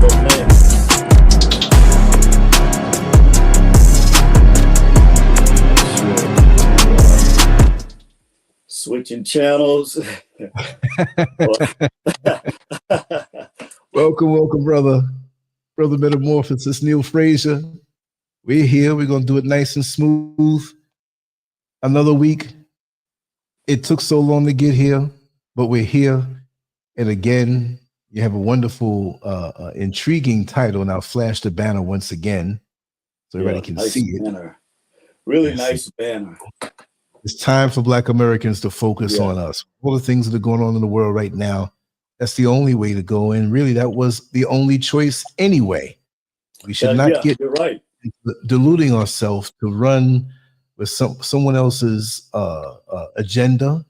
man. Switching channels. Welcome, brother Metamorphosis, Neil Frazier. We're here. We're going to do it nice and smooth. Another week. It took so long to get here, but we're here. And again, you have a wonderful, intriguing title. And I'll flash the banner once again so everybody can nice see banner. it. Really nice banner. It's time for Black Americans to focus on us. All the things that are going on in the world right now, that's the only way to go. And really, that was the only choice anyway. We should not get deluding ourselves to run with someone else's agenda.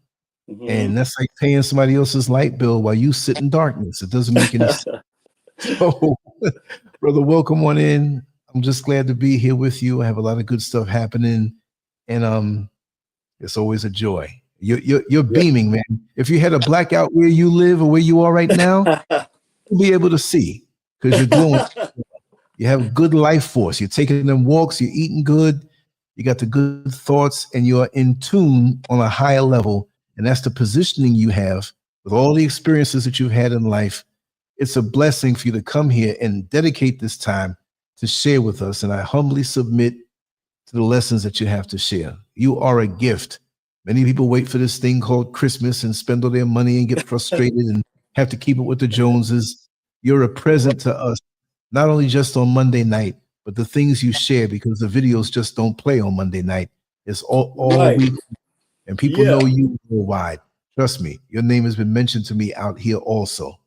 And that's like paying somebody else's light bill while you sit in darkness. It doesn't make any sense. So, brother, welcome on in. I'm just glad to be here with you. I have a lot of good stuff happening. And it's always a joy. You're beaming, man. If you had a blackout where you live or where you are right now, you'll be able to see because you're glowing. You have good life force. You're taking them walks. You're eating good. You got the good thoughts, and you're in tune on a higher level. And that's the positioning you have with all the experiences that you've had in life. It's a blessing for you to come here and dedicate this time to share with us. And I humbly submit to the lessons that you have to share. You are a gift. Many people wait for this thing called Christmas and spend all their money and get frustrated and have to keep it with the Joneses. You're a present to us, not only just on Monday night, but the things you share, because the videos just don't play on Monday night. It's all week. And people know you worldwide. Trust me, your name has been mentioned to me out here also.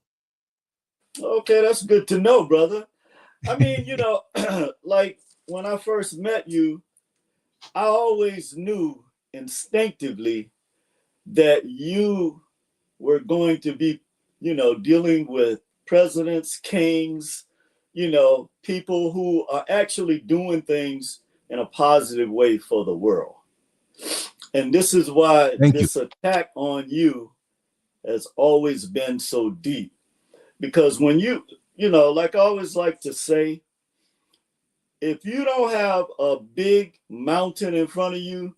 Okay, that's good to know, brother. I mean, you know, like when I first met you, I always knew instinctively that you were going to be, you know, dealing with presidents, kings, you know, people who are actually doing things in a positive way for the world. And this is why this attack on you has always been so deep. Because when you know, like I always like to say, if you don't have a big mountain in front of you,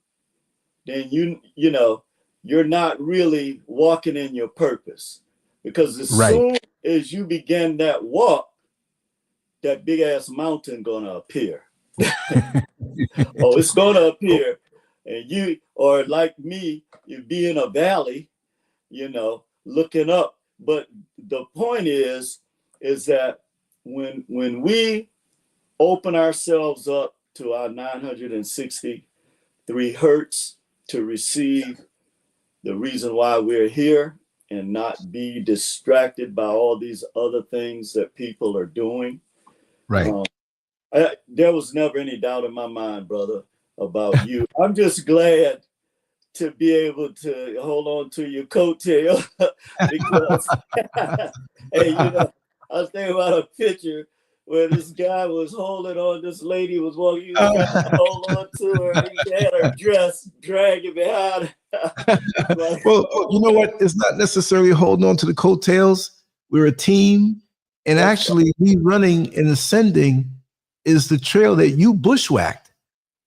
then you know, you're not really walking in your purpose. Because as soon as you begin that walk, that big ass mountain gonna appear. It's gonna appear. And you, or like me, you be in a valley, you know, looking up. But the point is that when we open ourselves up to our 963 hertz to receive the reason why we're here and not be distracted by all these other things that people are doing. Right. There was never any doubt in my mind, brother, about you. I'm just glad to be able to hold on to your coattail because, hey, you know, I was thinking about a picture where this guy was holding on, this lady was walking, he was trying to hold on to her, and he had her dress dragging behind her. Well, you know what? It's not necessarily holding on to the coattails. We're a team, and actually, me running and ascending is the trail that you bushwhacked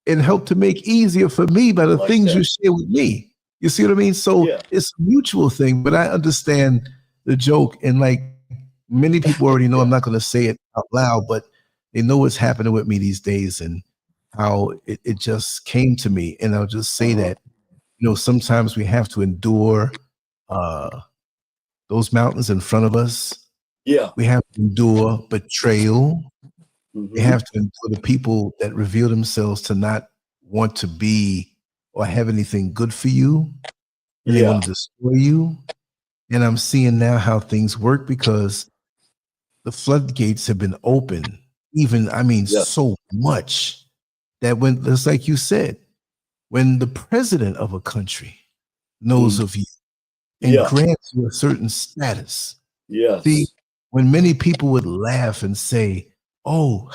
and helped to make easier for me by the things you share with me. You see what I mean? So it's a mutual thing, but I understand the joke. And like many people already know, I'm not going to say it out loud, but they know what's happening with me these days and how it just came to me. And I'll just say that, you know, sometimes we have to endure those mountains in front of us. Yeah. We have to endure betrayal. They have to endure the people that reveal themselves to not want to be or have anything good for you. And they want to destroy you. And I'm seeing now how things work because the floodgates have been open. Even, I mean, so much that when, just like you said, when the president of a country knows of you and grants you a certain status. See, when many people would laugh and say, oh,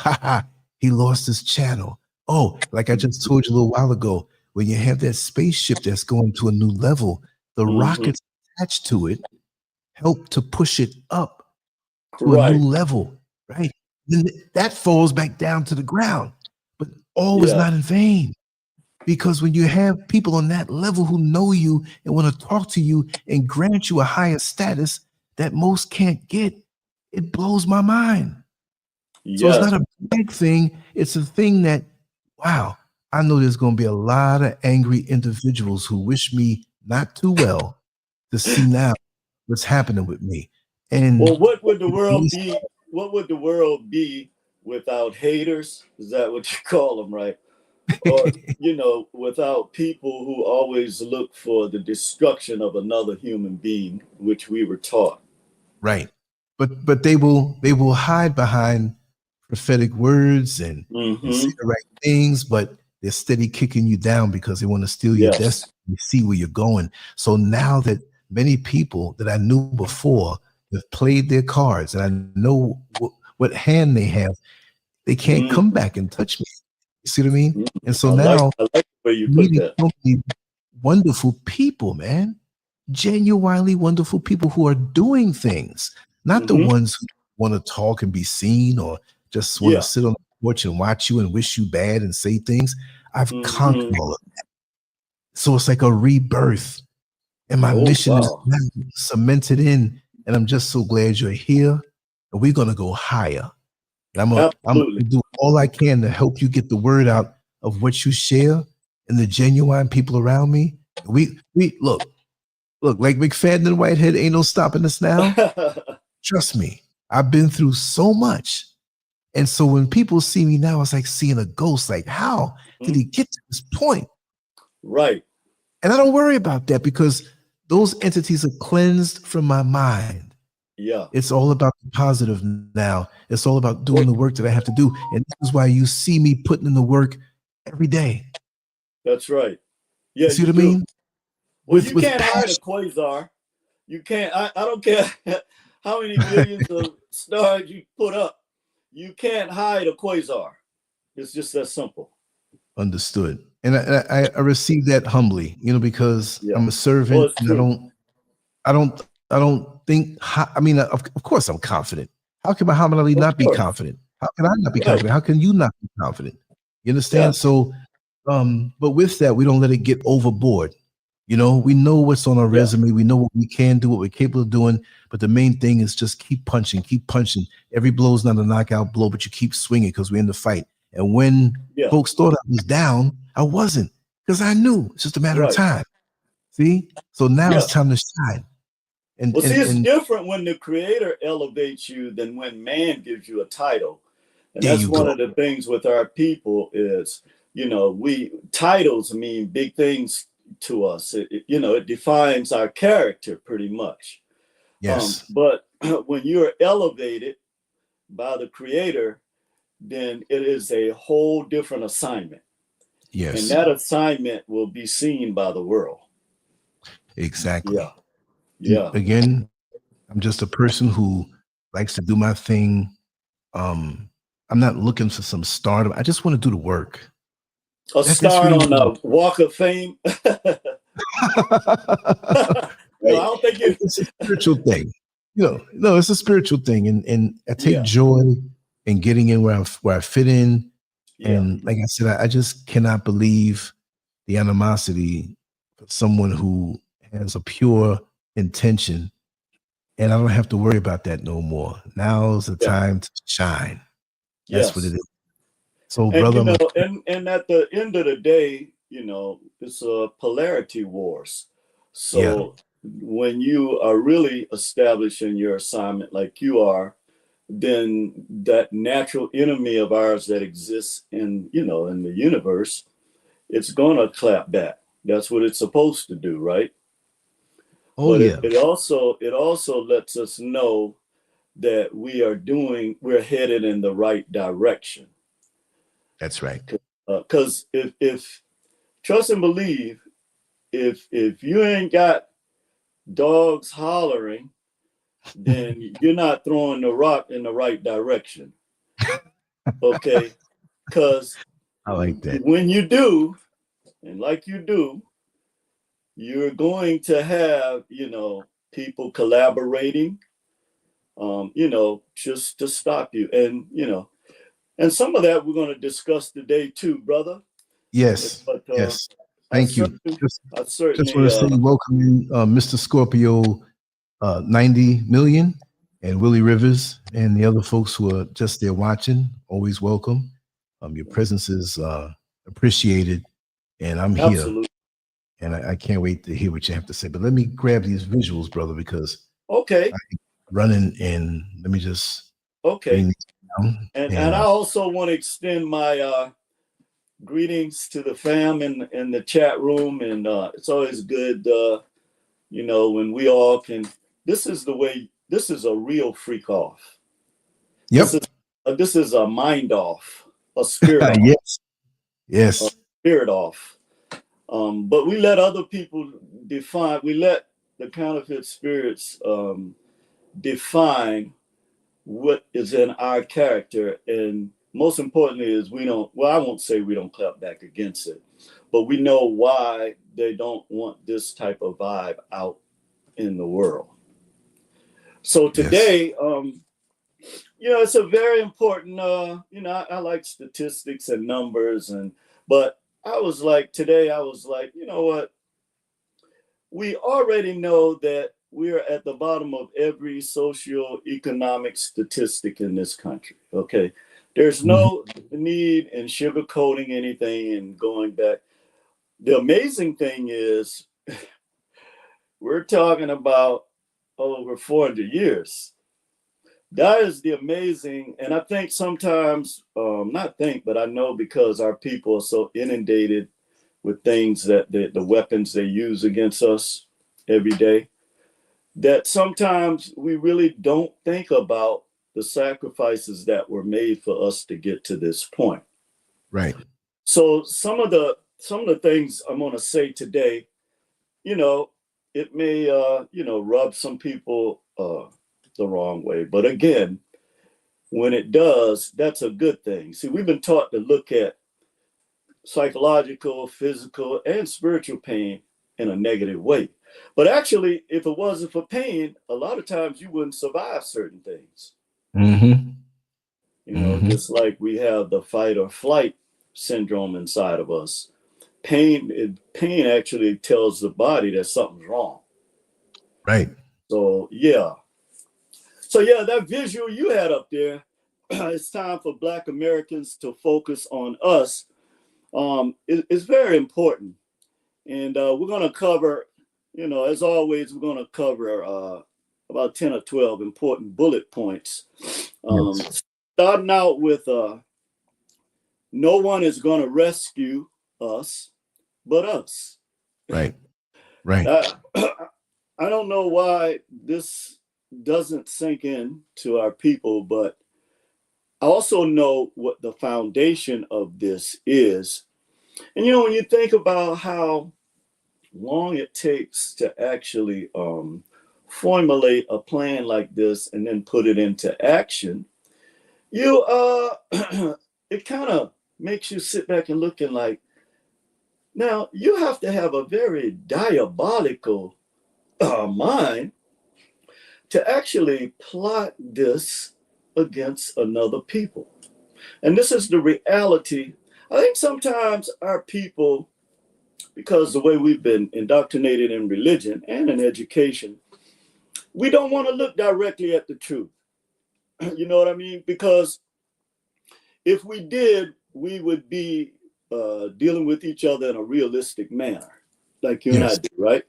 he lost his channel. Oh, like I just told you a little while ago, when you have that spaceship that's going to a new level, the rockets attached to it help to push it up to a new level. right? Then that falls back down to the ground. But all is Yeah. not in vain. Because when you have people on that level who know you and want to talk to you and grant you a higher status that most can't get, it blows my mind. So it's Yes. not a big thing. It's a thing that, wow, I know there's going to be a lot of angry individuals who wish me not too well to see now what's happening with me. And Well, what would the world be? What would the world be without haters? Is that what you call them, right? Or, without people who always look for the destruction of another human being, which we were taught. right. But they will hide behind prophetic words and say the right things, but they're steady kicking you down because they want to steal your Yes. destiny, see where you're going. So now that many people that I knew before have played their cards and I know what hand they have, they can't come back and touch me. You see what I mean? And so I like now the way you put meeting that. so many wonderful people, man, genuinely wonderful people who are doing things, not the ones who want to talk and be seen or just want to sit on the porch and watch you and wish you bad and say things. I've conquered all of that. So it's like a rebirth. And my mission is now cemented in. And I'm just so glad you're here. And we're going to go higher. And I'm going to do all I can to help you get the word out of what you share and the genuine people around me. We look, like McFadden and Whitehead, ain't no stopping us now. Trust me, I've been through so much. And so when people see me now, it's like seeing a ghost. Like, how did he get to this point? Right. And I don't worry about that because those entities are cleansed from my mind. Yeah. It's all about the positive now. It's all about doing the work that I have to do. And this is why you see me putting in the work every day. That's right. Yeah. You see what I mean? Well, you can't hide a quasar. You can't. I don't care how many billions of stars you put up. You can't hide a quasar. It's just that simple. Understood. And I received that humbly, because I'm a servant. And I don't think. I mean, of course, I'm confident. How can Muhammad Ali not be confident? How can I not be confident? How can you not be confident? You understand? Yeah. So, but with that, we don't let it get overboard. We know what's on our resume. We know what we can do, what we're capable of doing. But the main thing is just keep punching, keep punching. Every blow is not a knockout blow, but you keep swinging because we're in the fight. And when folks thought I was down, I wasn't, because I knew it's just a matter of time. See? So now it's time to shine. It's different when the creator elevates you than when man gives you a title. And that's one of the things with our people is, titles mean big things to us. It defines our character pretty much. Yes. But when you're elevated by the creator, then it is a whole different assignment. Yes. And that assignment will be seen by the world. Exactly. Yeah. Again, I'm just a person who likes to do my thing. I'm not looking for some stardom. I just want to do the work. Star on a Walk of Fame. No, I don't think it's a spiritual thing. No, it's a spiritual thing. And I take joy in getting in where I fit in. And like I said, I just cannot believe the animosity of someone who has a pure intention. And I don't have to worry about that no more. Now's the time to shine. That's what it is. So, brother, and at the end of the day, it's a polarity wars. So when you are really establishing your assignment like you are, then that natural enemy of ours that exists in the universe, it's gonna clap back. That's what it's supposed to do, right? But it also lets us know that we're headed in the right direction. That's right. Because if trust and believe, if you ain't got dogs hollering, then you're not throwing the rock in the right direction. Okay, because I like that. When you do, and like you do, you're going to have people collaborating. just to stop you. And, and some of that we're going to discuss today too, brother. Yes. But Yes. Thank you. I Just certainly want to say welcome in Mr. Scorpio 90 million and Willie Rivers and the other folks who are just there watching. Always welcome. Your presence is appreciated, and I'm here. Absolutely. And I can't wait to hear what you have to say. But let me grab these visuals, brother, because okay, I'm running, and let me just okay. bring these down. And I also want to extend my greetings to the fam in the chat room, and it's always good, when we all can. This is the way. This is a real freak off. Yep. This is a mind off, a spirit off. Yes. A spirit off. But we let other people define. We let the counterfeit spirits define what is in our character, and most importantly is we don't. Well, I won't say we don't clap back against it, but we know why they don't want this type of vibe out in the world. So today, it's a very important. I like statistics and numbers, but I was like, you know what? We already know that we're at the bottom of every socioeconomic statistic in this country. Okay. There's no need in sugarcoating anything and going back. The amazing thing is, we're talking about over 400 years. That is the amazing, and I think sometimes, not think, but I know because our people are so inundated with things that the weapons they use against us every day, that sometimes we really don't think about the sacrifices that were made for us to get to this point. Right. So some of the things I'm going to say today, it may rub some people the wrong way, but again, when it does, that's a good thing. See, we've been taught to look at psychological, physical, and spiritual pain in a negative way. But actually, if it wasn't for pain, a lot of times you wouldn't survive certain things. Just like we have the fight or flight syndrome inside of us. Pain actually tells the body that something's wrong. Right. So yeah, that visual you had up there, it's time for Black Americans to focus on us. It's very important. And we're going to cover, as always, we're going to cover about 10 or 12 important bullet points. Starting out with no one is going to rescue us but us. Right. I don't know why this doesn't sink in to our people, but I also know what the foundation of this is. And, when you think about how long it takes to actually formulate a plan like this and then put it into action, it kind of makes you sit back and look and like, now you have to have a very diabolical mind to actually plot this against another people. And this is the reality. I think sometimes our people, because the way we've been indoctrinated in religion and in education, we don't want to look directly at the truth. You know what I mean? Because if we did, we would be dealing with each other in a realistic manner, like you and I do, right?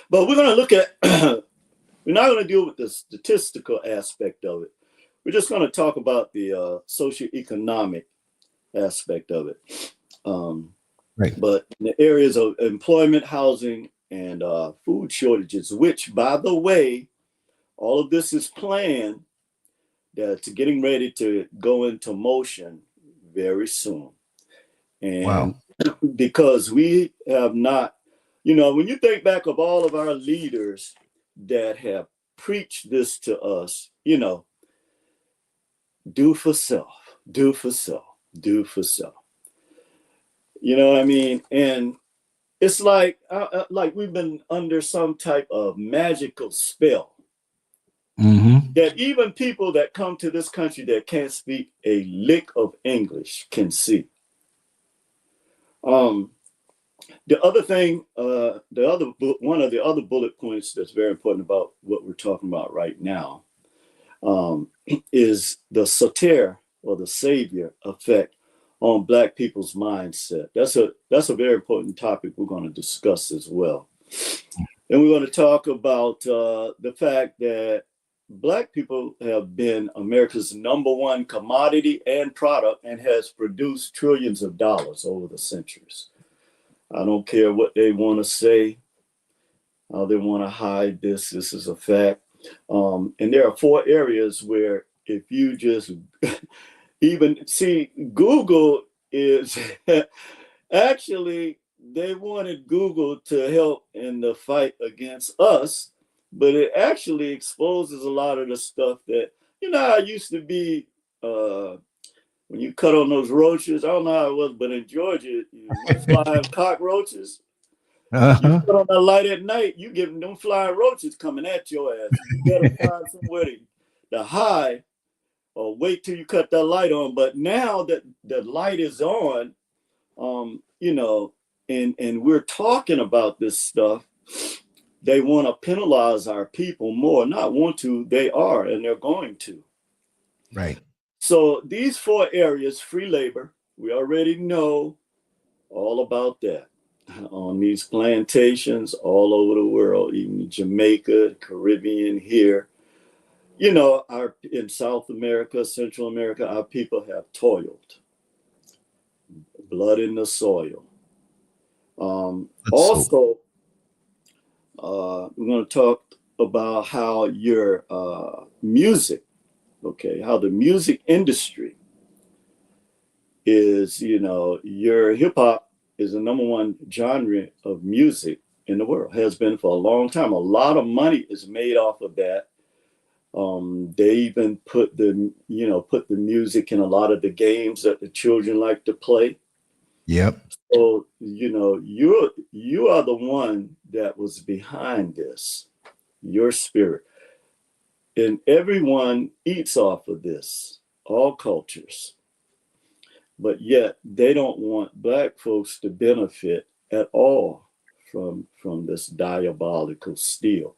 But we're going to look at, we're not going to deal with the statistical aspect of it. We're just going to talk about the socioeconomic aspect of it. But in the areas of employment, housing, and food shortages, which, by the way, all of this is planned to getting ready to go into motion very soon. And because we have not, when you think back of all of our leaders that have preached this to us, do for self, do for self, do for self. You know what I mean? And it's like we've been under some type of magical spell that even people that come to this country that can't speak a lick of English can see. The other thing, one of the other bullet points that's very important about what we're talking about right now is the satir, or the savior effect on Black people's mindset. That's a very important topic we're going to discuss as well. And we're going to talk about the fact that Black people have been America's #1 commodity and product, and has produced trillions of dollars over the centuries. I don't care what they want to say, how they want to hide this. This is a fact. And there are 4 areas where, if you just even see, Google is actually, they wanted Google to help in the fight against us, but it actually exposes a lot of the stuff that, I used to be, when you cut on those roaches. I don't know how it was, but in Georgia, you flying cockroaches. You put on that light at night, you get them flying roaches coming at your ass. You better find somewhere to hide, or wait till you cut that light on. But now that the light is on, and we're talking about this stuff, they want to penalize our people more. Not want to, they are, and they're going to. Right. So these 4 areas, free labor, we already know all about that. On these plantations all over the world, even Jamaica, Caribbean here, in South America, Central America, our people have toiled, blood in the soil. Also, we're going to talk about how your music, how the music industry is, your hip hop is the #1 genre of music in the world, has been for a long time. A lot of money is made off of that. They even put the music in a lot of the games that the children like to play. Yep. So, you are the one that was behind this, your spirit. And everyone eats off of this, all cultures. But yet they don't want Black folks to benefit at all from this diabolical steal.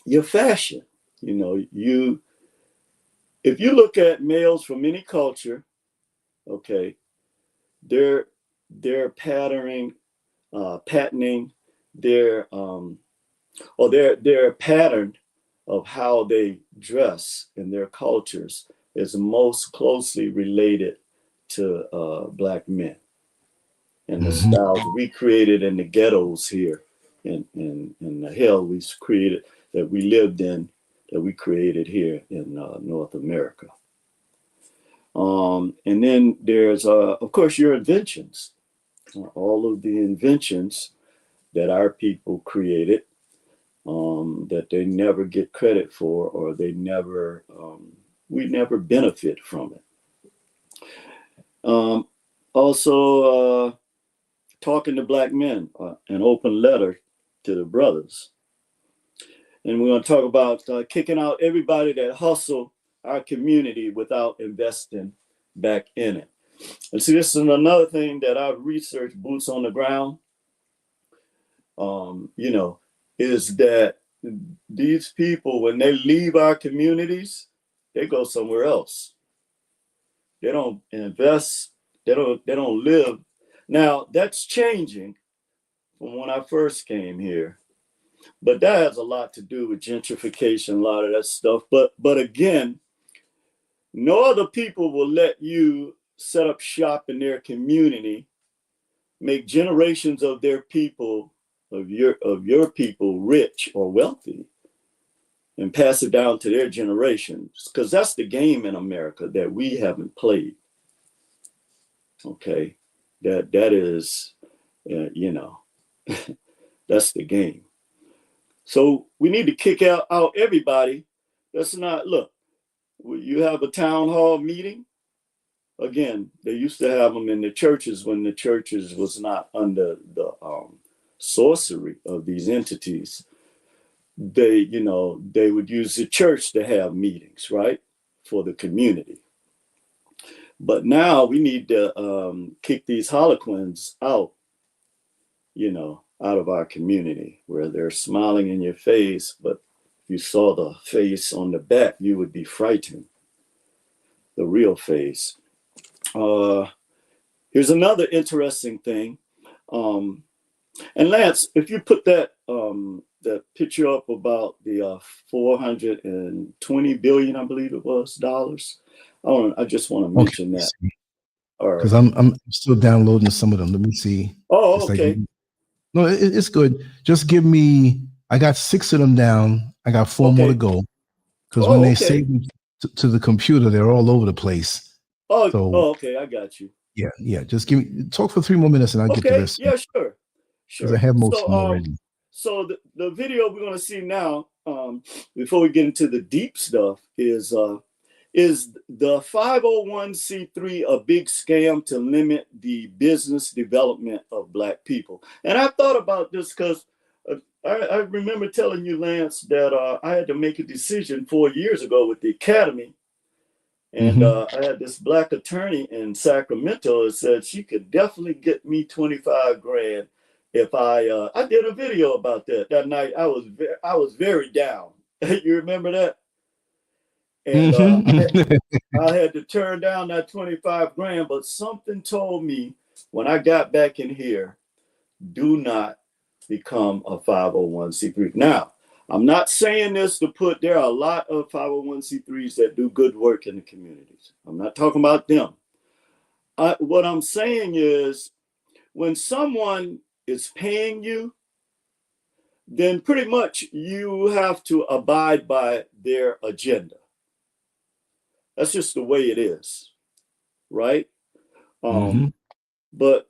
Your fashion, if you look at males from any culture, they're patenting their their pattern of how they dress in their cultures is most closely related to Black men and the styles we created in the ghettos here in the hell we created, that we lived in, that we created here in North America. And then there's, of course, your inventions, all of the inventions that our people created, that they never get credit for, or they never, we never benefit from it. Also, talking to Black men, an open letter to the brothers. And we're going to talk about kicking out everybody that hustle our community without investing back in it. And see, this is another thing that I've researched, boots on the ground, is that these people, when they leave our communities, they go somewhere else. They don't invest, they don't live. Now, that's changing from when I first came here. But that has a lot to do with gentrification, a lot of that stuff. But again, no other people will let you set up shop in their community, make generations of their people, of your people, rich or wealthy, and pass it down to their generations. Because that's the game in America that we haven't played. Okay, that is, that's the game. So we need to kick out everybody. That's not, look, you have a town hall meeting again, they used to have them in the churches when the churches was not under the sorcery of these entities. They, they would use the church to have meetings, right, for the community. But now we need to kick these harlequins out, out of our community, where they're smiling in your face, but if you saw the face on the back, you would be frightened. The real face. Here's another interesting thing. And Lance, if you put that picture up about the 420 billion, I believe it was, dollars. I just want to mention that. Because I'm still downloading some of them. Let me see. Oh, okay. No, it's good. Just give me. I got 6 of them down. I got 4 more to go. Because when they save them to the computer, they're all over the place. Okay. I got you. Yeah. Just talk for 3 more minutes, and I'll get the rest. Yeah, sure. Because I have most of them already. So the video we're going to see now, before we get into the deep stuff, is the 501c3 a big scam to limit the business development of Black people? And I thought about this because I remember telling you, Lance, that I had to make a decision 4 years ago with the Academy. And I had this Black attorney in Sacramento that said she could definitely get me 25 grand if I did a video about that night. I was very down. You remember that? And I had to turn down that 25 grand, but something told me when I got back in here, do not become a 501c3. Now, I'm not saying this to there are a lot of 501c3s that do good work in the communities. I'm not talking about them. What I'm saying is when someone is paying you, then pretty much you have to abide by their agenda. That's just the way it is, right? But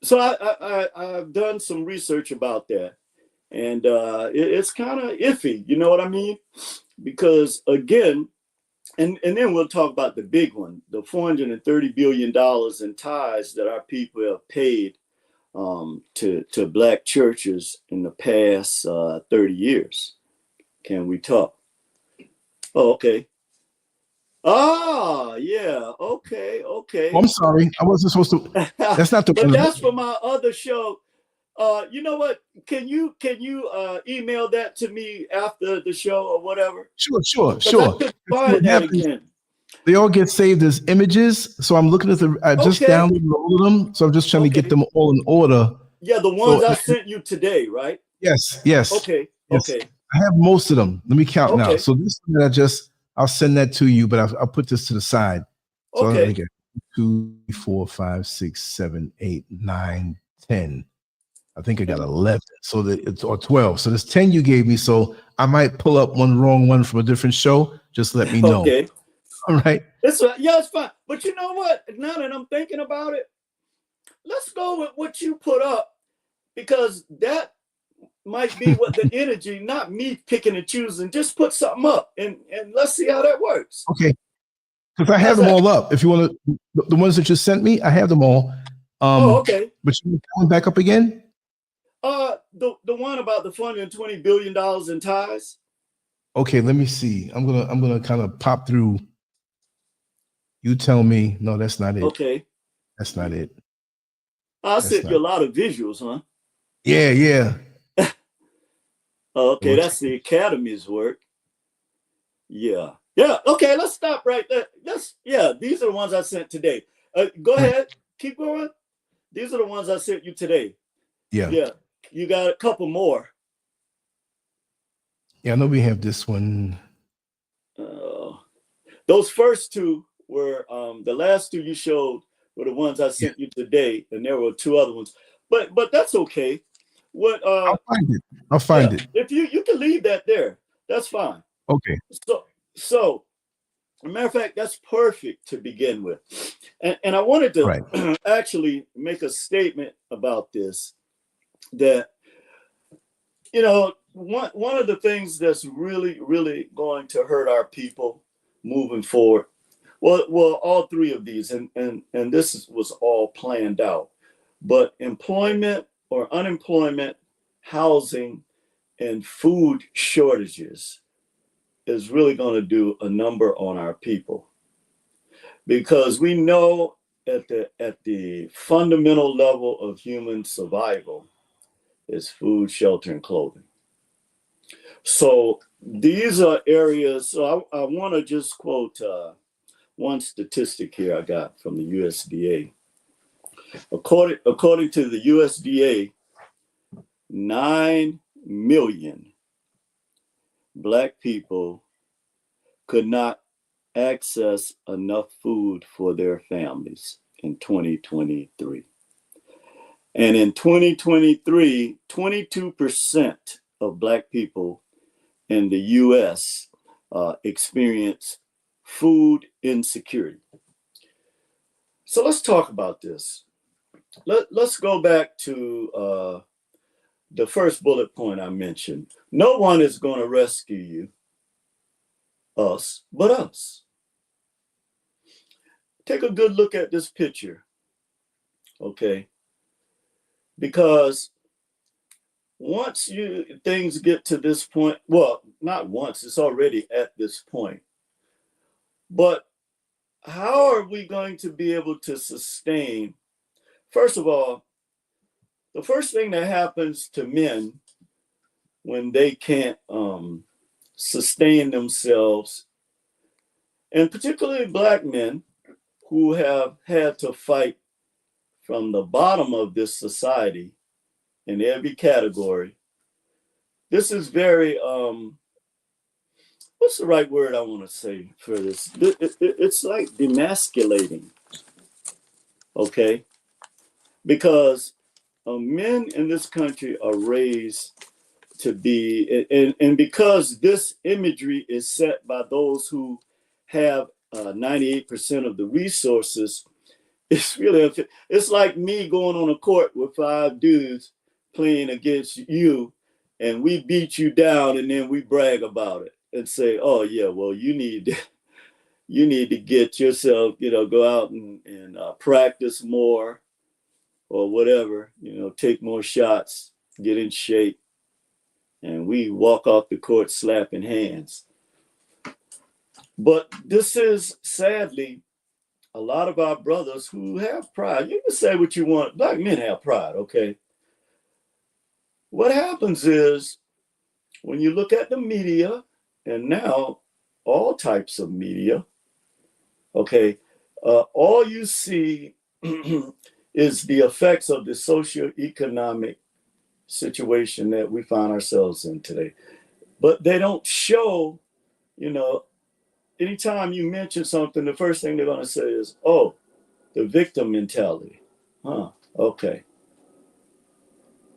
so I've done some research about that, and it's kind of iffy, you know what I mean? Because again, and then we'll talk about the big one, the $430 billion in tithes that our people have paid to Black churches in the past 30 years. Can we talk? Oh, okay. Ah, yeah. Okay. Oh, I'm sorry. I wasn't supposed to. That's not the. But that's for my other show. You know what? Can you email that to me after the show or whatever? Sure. Find that again. They all get saved as images. So I'm looking at I just downloaded all of them. So I'm just trying to get them all in order. Yeah, the ones I sent you today, right? Yes. Okay. I have most of them. Let me count now. So this one I'll send that to you, but I'll put this to the side. So let me get 2, 4, 5, 6, 7, 8, 9, 10. I think I got 11. So it's or 12. So there's 10 you gave me. So I might pull up one wrong one from a different show. Just let me know. Okay. All right. It's fine. But you know what? Now that I'm thinking about it, let's go with what you put up, because that might be what the energy, not me picking and choosing. Just put something up and let's see how that works. Okay. Because I have them all up. If you want to, the ones that you sent me, I have them all. Okay. But you going back up again? The one about the $420 billion in ties. Okay, let me see. I'm gonna kind of pop through. You tell me. No, that's not it. Okay. That's not it. I sent you a lot of visuals, huh? Yeah. Okay, that's the Academy's work. Yeah. Okay, let's stop right there. These are the ones I sent today. Go ahead, keep going. These are the ones I sent you today. Yeah. You got a couple more. Yeah, I know we have this one. Those first two were the last two you showed were the ones I sent you today, and there were 2 other ones. But that's okay. What I'll find it. If you can leave that there, that's fine. Okay. So as a matter of fact, that's perfect to begin with. And I wanted to actually make a statement about this, that one of the things that's really, really going to hurt our people moving forward, Well, all three of these, and was all planned out. But employment or unemployment, housing, and food shortages is really going to do a number on our people, because we know at the fundamental level of human survival is food, shelter, and clothing. So these are areas. So I want to just quote one statistic here I got from the USDA. According to the USDA, 9 million Black people could not access enough food for their families in 2023. And in 2023, 22% of Black people in the US experienced food insecurity. So let's talk about this. Let's go back to the first bullet point I mentioned. No one is going to rescue you, us, but us. Take a good look at this picture, okay? Because once things get to this point, well, not once, it's already at this point. But how are we going to be able to sustain? First of all, the first thing that happens to men when they can't sustain themselves, and particularly Black men who have had to fight from the bottom of this society in every category. This is very, what's the right word I want to say for this? It's like demasculating, okay? Because men in this country are raised to be, and because this imagery is set by those who have 98% of the resources, it's really, it's like me going on a court with 5 dudes playing against you, and we beat you down, and then we brag about it and say, oh yeah, well, you need to get yourself, go out and practice more or whatever, take more shots, get in shape. And we walk off the court slapping hands. But this is sadly a lot of our brothers who have pride. You can say what you want. Black men have pride, okay? What happens is when you look at the media, and now all types of media, okay, all you see is the effects of the socioeconomic situation that we find ourselves in today. But they don't show, anytime you mention something, the first thing they're going to say is, oh, the victim mentality. Huh, okay.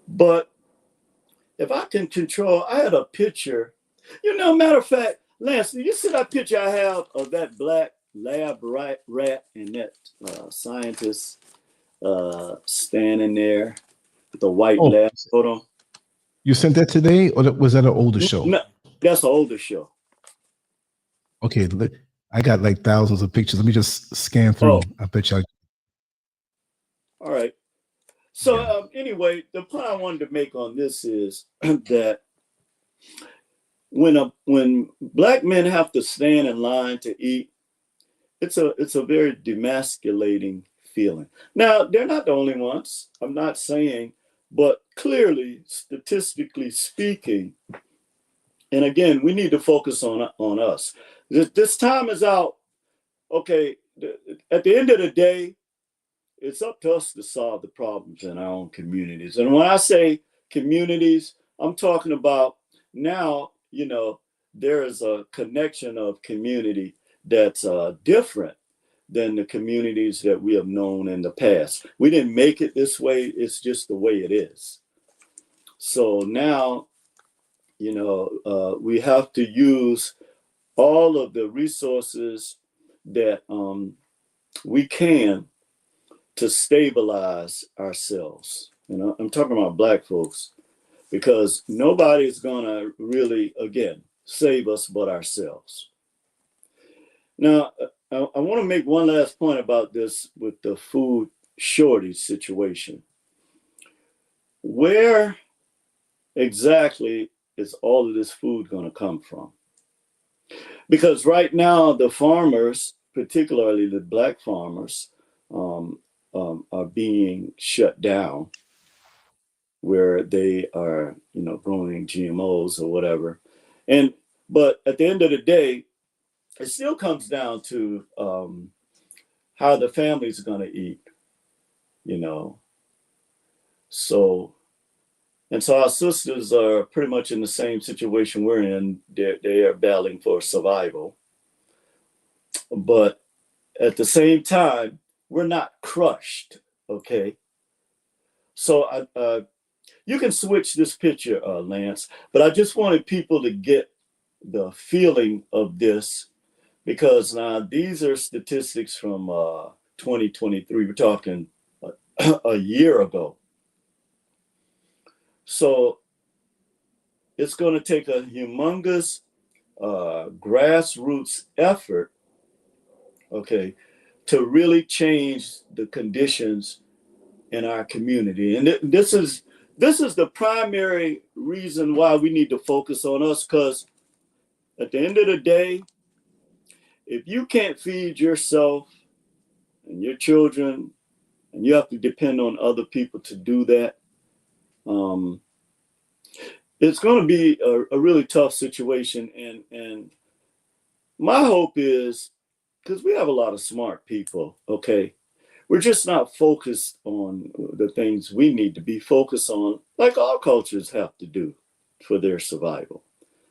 But if I can control, I had a picture, matter of fact, Lance, you see that picture I have of that black lab rat and that scientist standing there with the white lab photo? You sent that today, or was that an older show? No, that's an older show. Okay, I got like thousands of pictures. Let me just scan through. Oh. I bet you. All right. So anyway, the point I wanted to make on this is that when Black men have to stand in line to eat, it's a very demasculating feeling. Now, they're not the only ones. I'm not saying, but clearly, statistically speaking, and again, we need to focus on us. This time is out. Okay, at the end of the day, it's up to us to solve the problems in our own communities. And when I say communities, I'm talking about now, there is a connection of community that's different than the communities that we have known in the past. We didn't make it this way. It's just the way it is. So now, we have to use all of the resources that we can to stabilize ourselves. I'm talking about Black folks, because nobody's gonna really, again, save us but ourselves. Now, I want to make one last point about this with the food shortage situation. Where exactly is all of this food going to come from? Because right now, the farmers, particularly the black farmers, are being shut down, where they are, growing GMOs or whatever. But at the end of the day, it still comes down to how the family's going to eat, you know. So, and so our sisters are pretty much in the same situation we're in. They are battling for survival. But at the same time, we're not crushed, okay? So you can switch this picture, Lance, but I just wanted people to get the feeling of this, because now these are statistics from 2023. We're talking a year ago. So it's going to take a humongous grassroots effort, okay, to really change the conditions in our community. And this is the primary reason why we need to focus on us, because at the end of the day, if you can't feed yourself and your children, and you have to depend on other people to do that, it's going to be a really tough situation. And my hope is, because we have a lot of smart people, okay, we're just not focused on the things we need to be focused on, like all cultures have to do for their survival.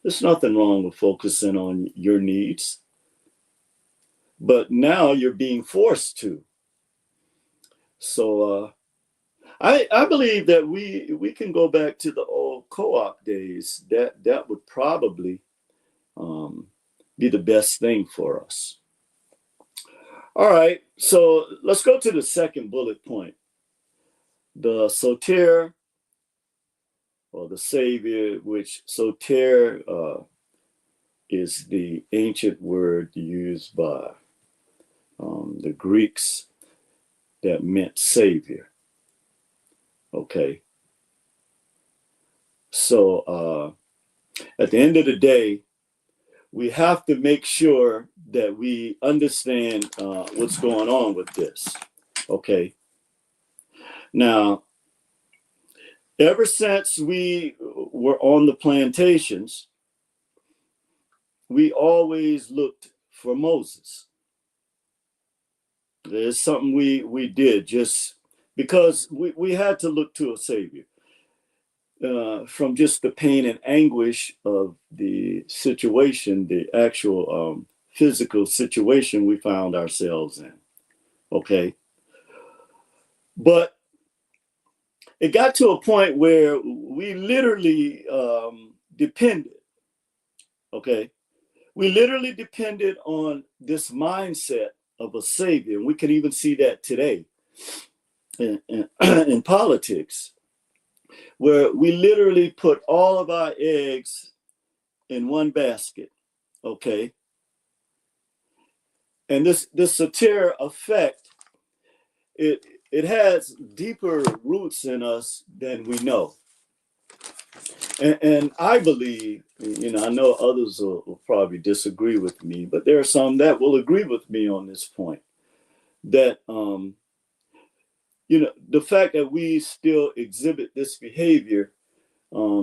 There's nothing wrong with focusing on your needs, but now you're being forced to. So I believe that we can go back to the old co-op days. That would probably be the best thing for us. All right, so let's go to the second bullet point. The soter, or the savior, which soter is the ancient word used by the Greeks that meant savior. Okay. So at the end of the day, we have to make sure that we understand what's going on with this. Okay. Now, ever since we were on the plantations, we always looked for Moses. There's something we did just because we had to look to a savior. From just the pain and anguish of the situation, the actual physical situation we found ourselves in. Okay. But it got to a point where we literally depended. Okay. We literally depended on this mindset of a savior. And we can even see that today in politics, where we literally put all of our eggs in one basket, okay? And this satir effect, it has deeper roots in us than we know. And I believe, I know others will probably disagree with me, but there are some that will agree with me on this point, that, the fact that we still exhibit this behavior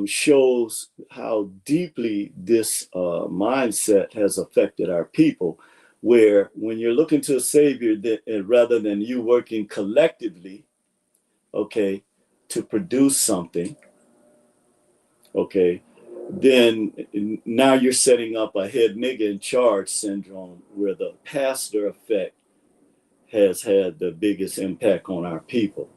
shows how deeply this mindset has affected our people, where when you're looking to a savior, that rather than you working collectively, okay, to produce something, okay, then now you're setting up a head nigga in charge syndrome, where the pastor effect has had the biggest impact on our people.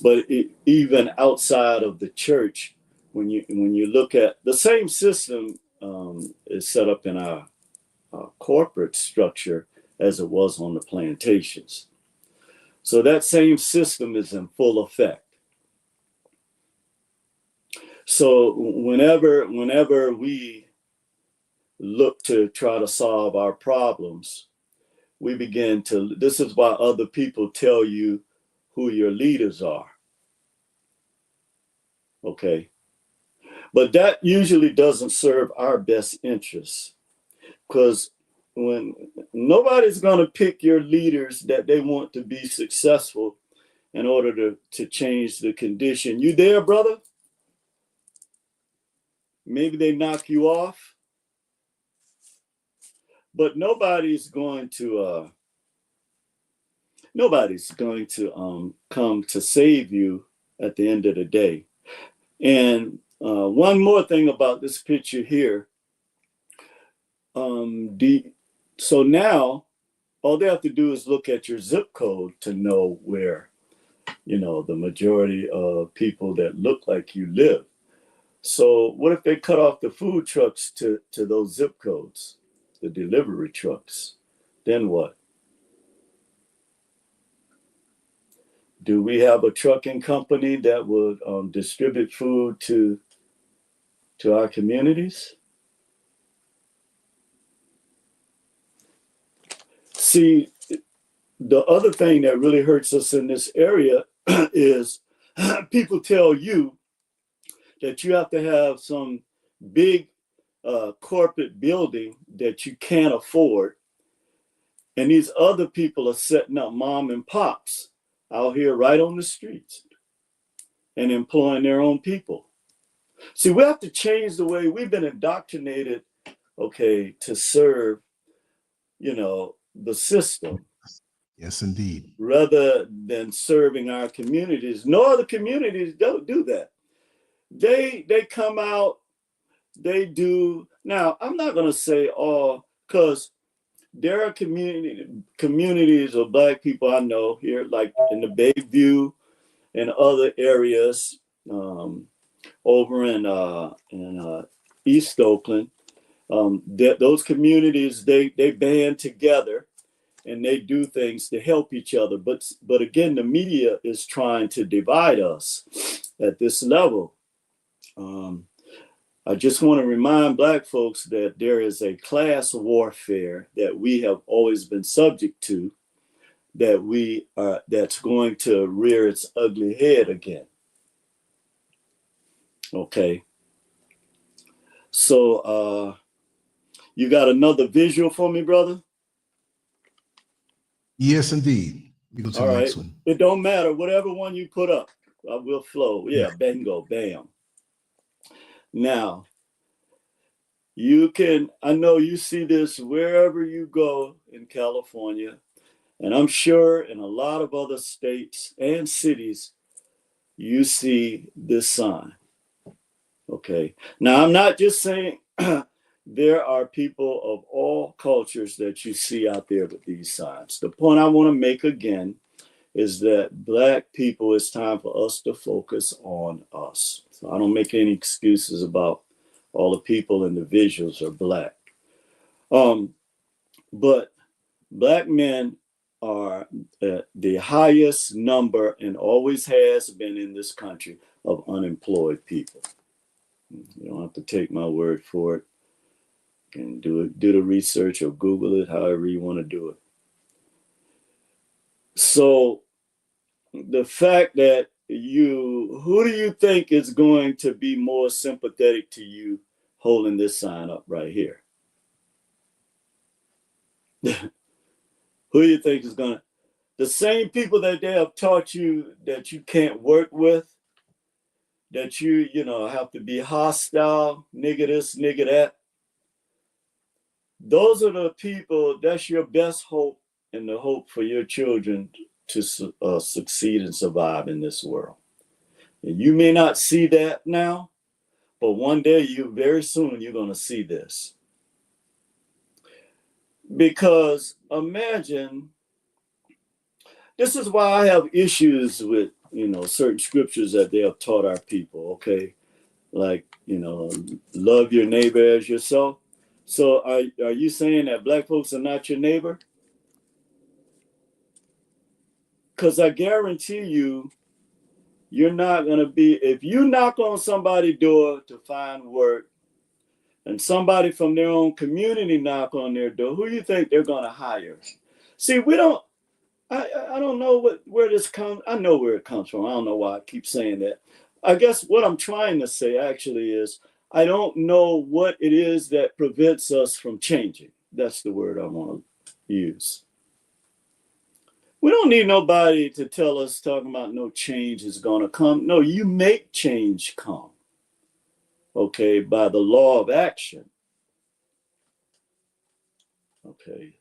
But even outside of the church, when you look at the same system, is set up in our corporate structure as it was on the plantations. So that same system is in full effect. So whenever we look to try to solve our problems, we begin to, this is why other people tell you who your leaders are. Okay. But that usually doesn't serve our best interests, because when nobody's going to pick your leaders that they want to be successful in order to change the condition. You there, brother? Maybe they knock you off, but nobody's going to come to save you at the end of the day. And one more thing about this picture here. So now all they have to do is look at your zip code to know where, the majority of people that look like you live. So what if they cut off the food trucks to those zip codes, the delivery trucks? Then what? Do we have a trucking company that would distribute food to our communities? See, the other thing that really hurts us in this area is people tell you that you have to have some big corporate building that you can't afford. And these other people are setting up mom and pops out here right on the streets and employing their own people. See, we have to change the way we've been indoctrinated, okay, to serve, the system. Yes, indeed. Rather than serving our communities. No other communities don't do that. They come out, they do. Now, I'm not going to say all, because there are communities of Black people I know here, like in the Bayview and other areas, over in East Oakland. Those communities, they band together and they do things to help each other. But again, the media is trying to divide us at this level. I just want to remind Black folks that there is a class warfare that we have always been subject to, that's going to rear its ugly head again. Okay. So you got another visual for me, brother? Yes, indeed. We go to the next one. It don't matter. Whatever one you put up, I will flow. Yeah, bingo, bam. Now, I know you see this wherever you go in California, and I'm sure in a lot of other states and cities, you see this sign. Okay. Now, I'm not just saying there are people of all cultures that you see out there with these signs. The point I want to make again is that Black people, it's time for us to focus on us. So I don't make any excuses about all the people and the visuals are Black. But Black men are the highest number, and always has been in this country, of unemployed people. You don't have to take my word for it. You can do the research or Google it, however you want to do it. So the fact that who do you think is going to be more sympathetic to you holding this sign up right here? Who do you think is going to, the same people that they have taught you that you can't work with, that you have to be hostile, nigga this, nigga that. Those are the people, that's your best hope, and the hope for your children to succeed and survive in this world. And you may not see that now, but one day, very soon, you're going to see this. Because imagine, this is why I have issues with, certain scriptures that they have taught our people, okay? Like, love your neighbor as yourself. So are you saying that Black folks are not your neighbor? Because I guarantee you, you're not going to be, if you knock on somebody's door to find work, and somebody from their own community knock on their door, who do you think they're going to hire? See, we don't, I don't know where this comes. I know where it comes from. I don't know why I keep saying that. I guess what I'm trying to say actually is I don't know what it is that prevents us from changing. That's the word I want to use. We don't need nobody to tell us talking about no change is going to come. No, you make change come, okay, by the law of action. Okay,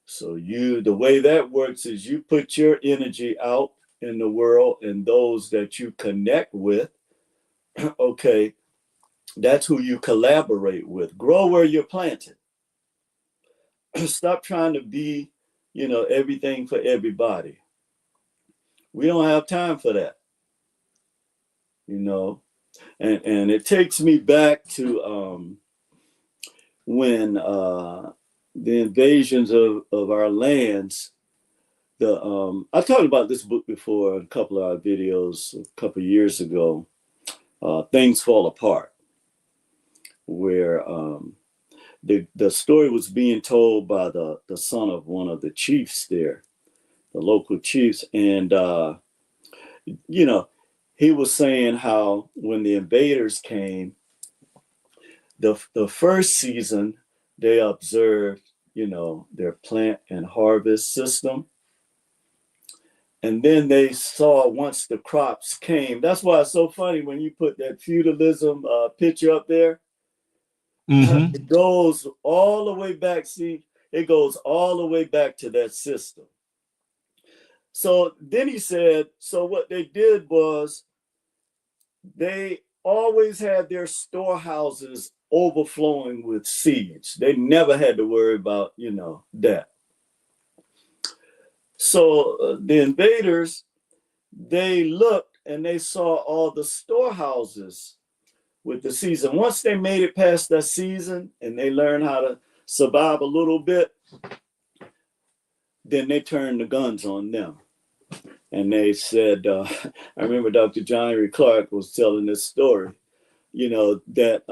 so the way that works is you put your energy out in the world, and those that you connect with, okay, that's who you collaborate with. Grow where you're planted. Stop trying to be, everything for everybody. We don't have time for that, and it takes me back to when the invasions of our lands. I talked about this book before in a couple of our videos a couple of years ago. Things Fall Apart, where the story was being told by the son of one of the chiefs there, the local chiefs, and he was saying how when the invaders came, the first season they observed, their plant and harvest system. And then they saw once the crops came. That's why it's so funny when you put that feudalism picture up there. Mm-hmm. It goes all the way back. See, it goes all the way back to that system. So then he said, so what they did was they always had their storehouses overflowing with seeds. They never had to worry about, that. So the invaders, they looked and they saw all the storehouses with the season. Once they made it past that season and they learned how to survive a little bit, then they turned the guns on them. And they said, I remember Dr. John Henry Clark was telling this story, that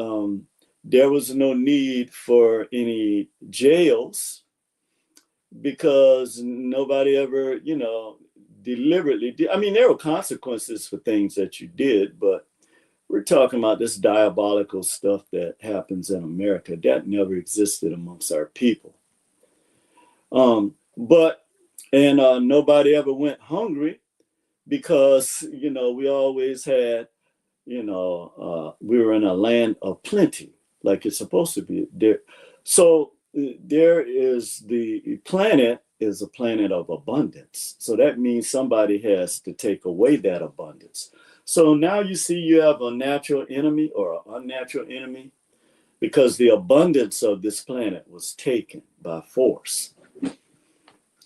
there was no need for any jails because nobody ever, deliberately did. I mean, there were consequences for things that you did, but we're talking about this diabolical stuff that happens in America that never existed amongst our people. Nobody ever went hungry because, we always had, we were in a land of plenty, like it's supposed to be there. So there is the planet is a planet of abundance. So that means somebody has to take away that abundance. So now you see you have a natural enemy or an unnatural enemy because the abundance of this planet was taken by force.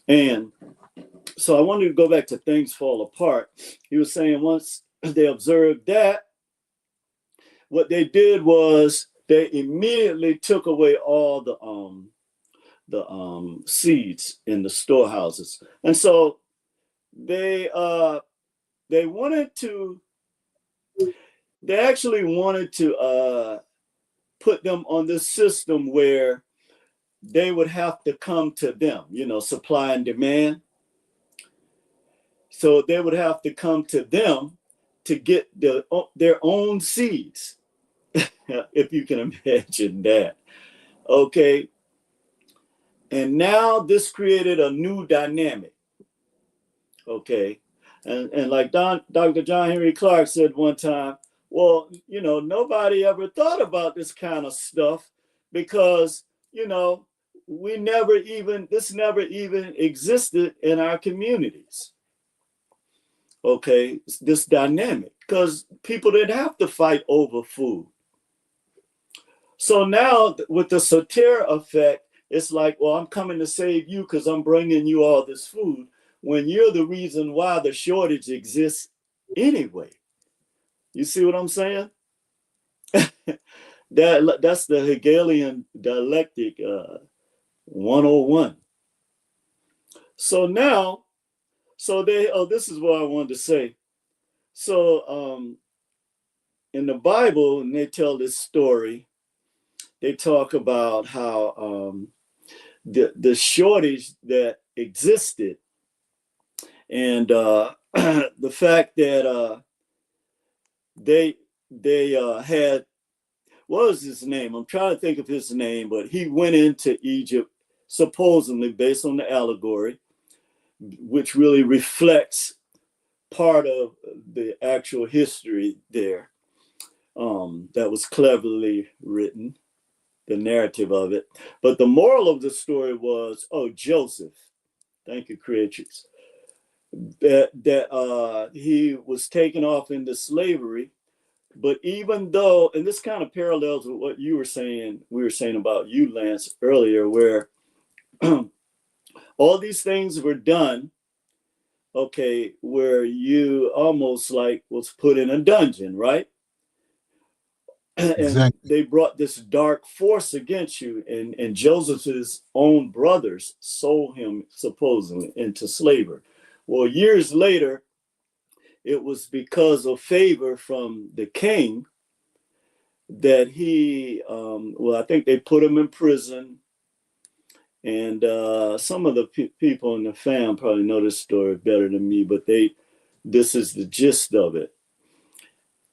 And so I wanted to go back to Things Fall Apart. He was saying once they observed that, what they did was they immediately took away all the seeds in the storehouses. And so they actually wanted to put them on this system where they would have to come to them, supply and demand. So they would have to come to them to get their own seeds, if you can imagine that. Okay. And now this created a new dynamic. Okay. And like Dr. John Henry Clark said one time, well, nobody ever thought about this kind of stuff because, this never even existed in our communities. Okay, this dynamic, because people didn't have to fight over food. So now with the Soter effect, it's like, well, I'm coming to save you because I'm bringing you all this food when you're the reason why the shortage exists anyway. You see what I'm saying? That's the Hegelian dialectic 101. So now, this is what I wanted to say. So in the Bible, and they tell this story they talk about how the shortage that existed, and the fact that they had, what was his name? I'm trying to think of his name, but he went into Egypt supposedly based on the allegory, which really reflects part of the actual history there. That was cleverly written, the narrative of it. But the moral of the story was, Joseph, thank you, Creatrix, that he was taken off into slavery. But even though, and this kind of parallels with what you were saying, we were saying about you, Lance, earlier, where all these things were done, okay, where you almost like was put in a dungeon, right? And Exactly. they brought this dark force against you, and Joseph's own brothers sold him supposedly into slavery. Well, years later, it was because of favor from the king that he, I think they put him in prison. And some of the people in the fam probably know this story better than me, but this is the gist of it.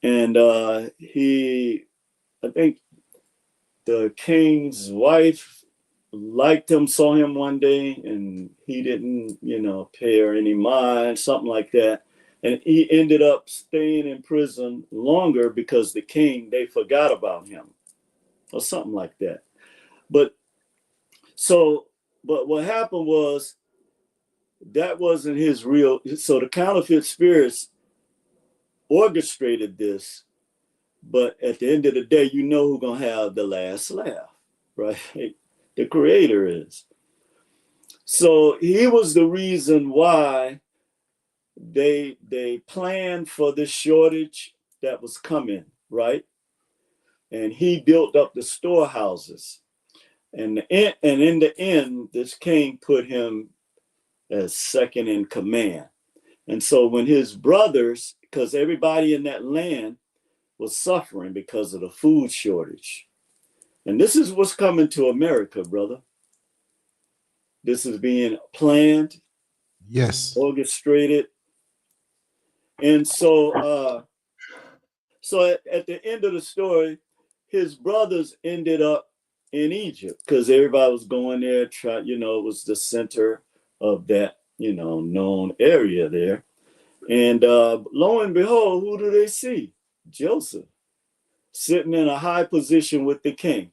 And I think the king's wife liked him, saw him one day, and he didn't, pay her any mind, something like that. And he ended up staying in prison longer because the king, they forgot about him or something like that. But what happened was that wasn't his real, so the counterfeit spirits orchestrated this. But at the end of the day, who's going to have the last laugh, right? The creator is. So he was the reason why they planned for this shortage that was coming, right? And he built up the storehouses. And in the end, this king put him as second in command. And so when his brothers, because everybody in that land was suffering because of the food shortage. And this is what's coming to America, brother. This is being planned, yes, orchestrated. And so at the end of the story, his brothers ended up in Egypt because everybody was going there, it was the center of that, known area there. And lo and behold, who do they see? Joseph, sitting in a high position with the king.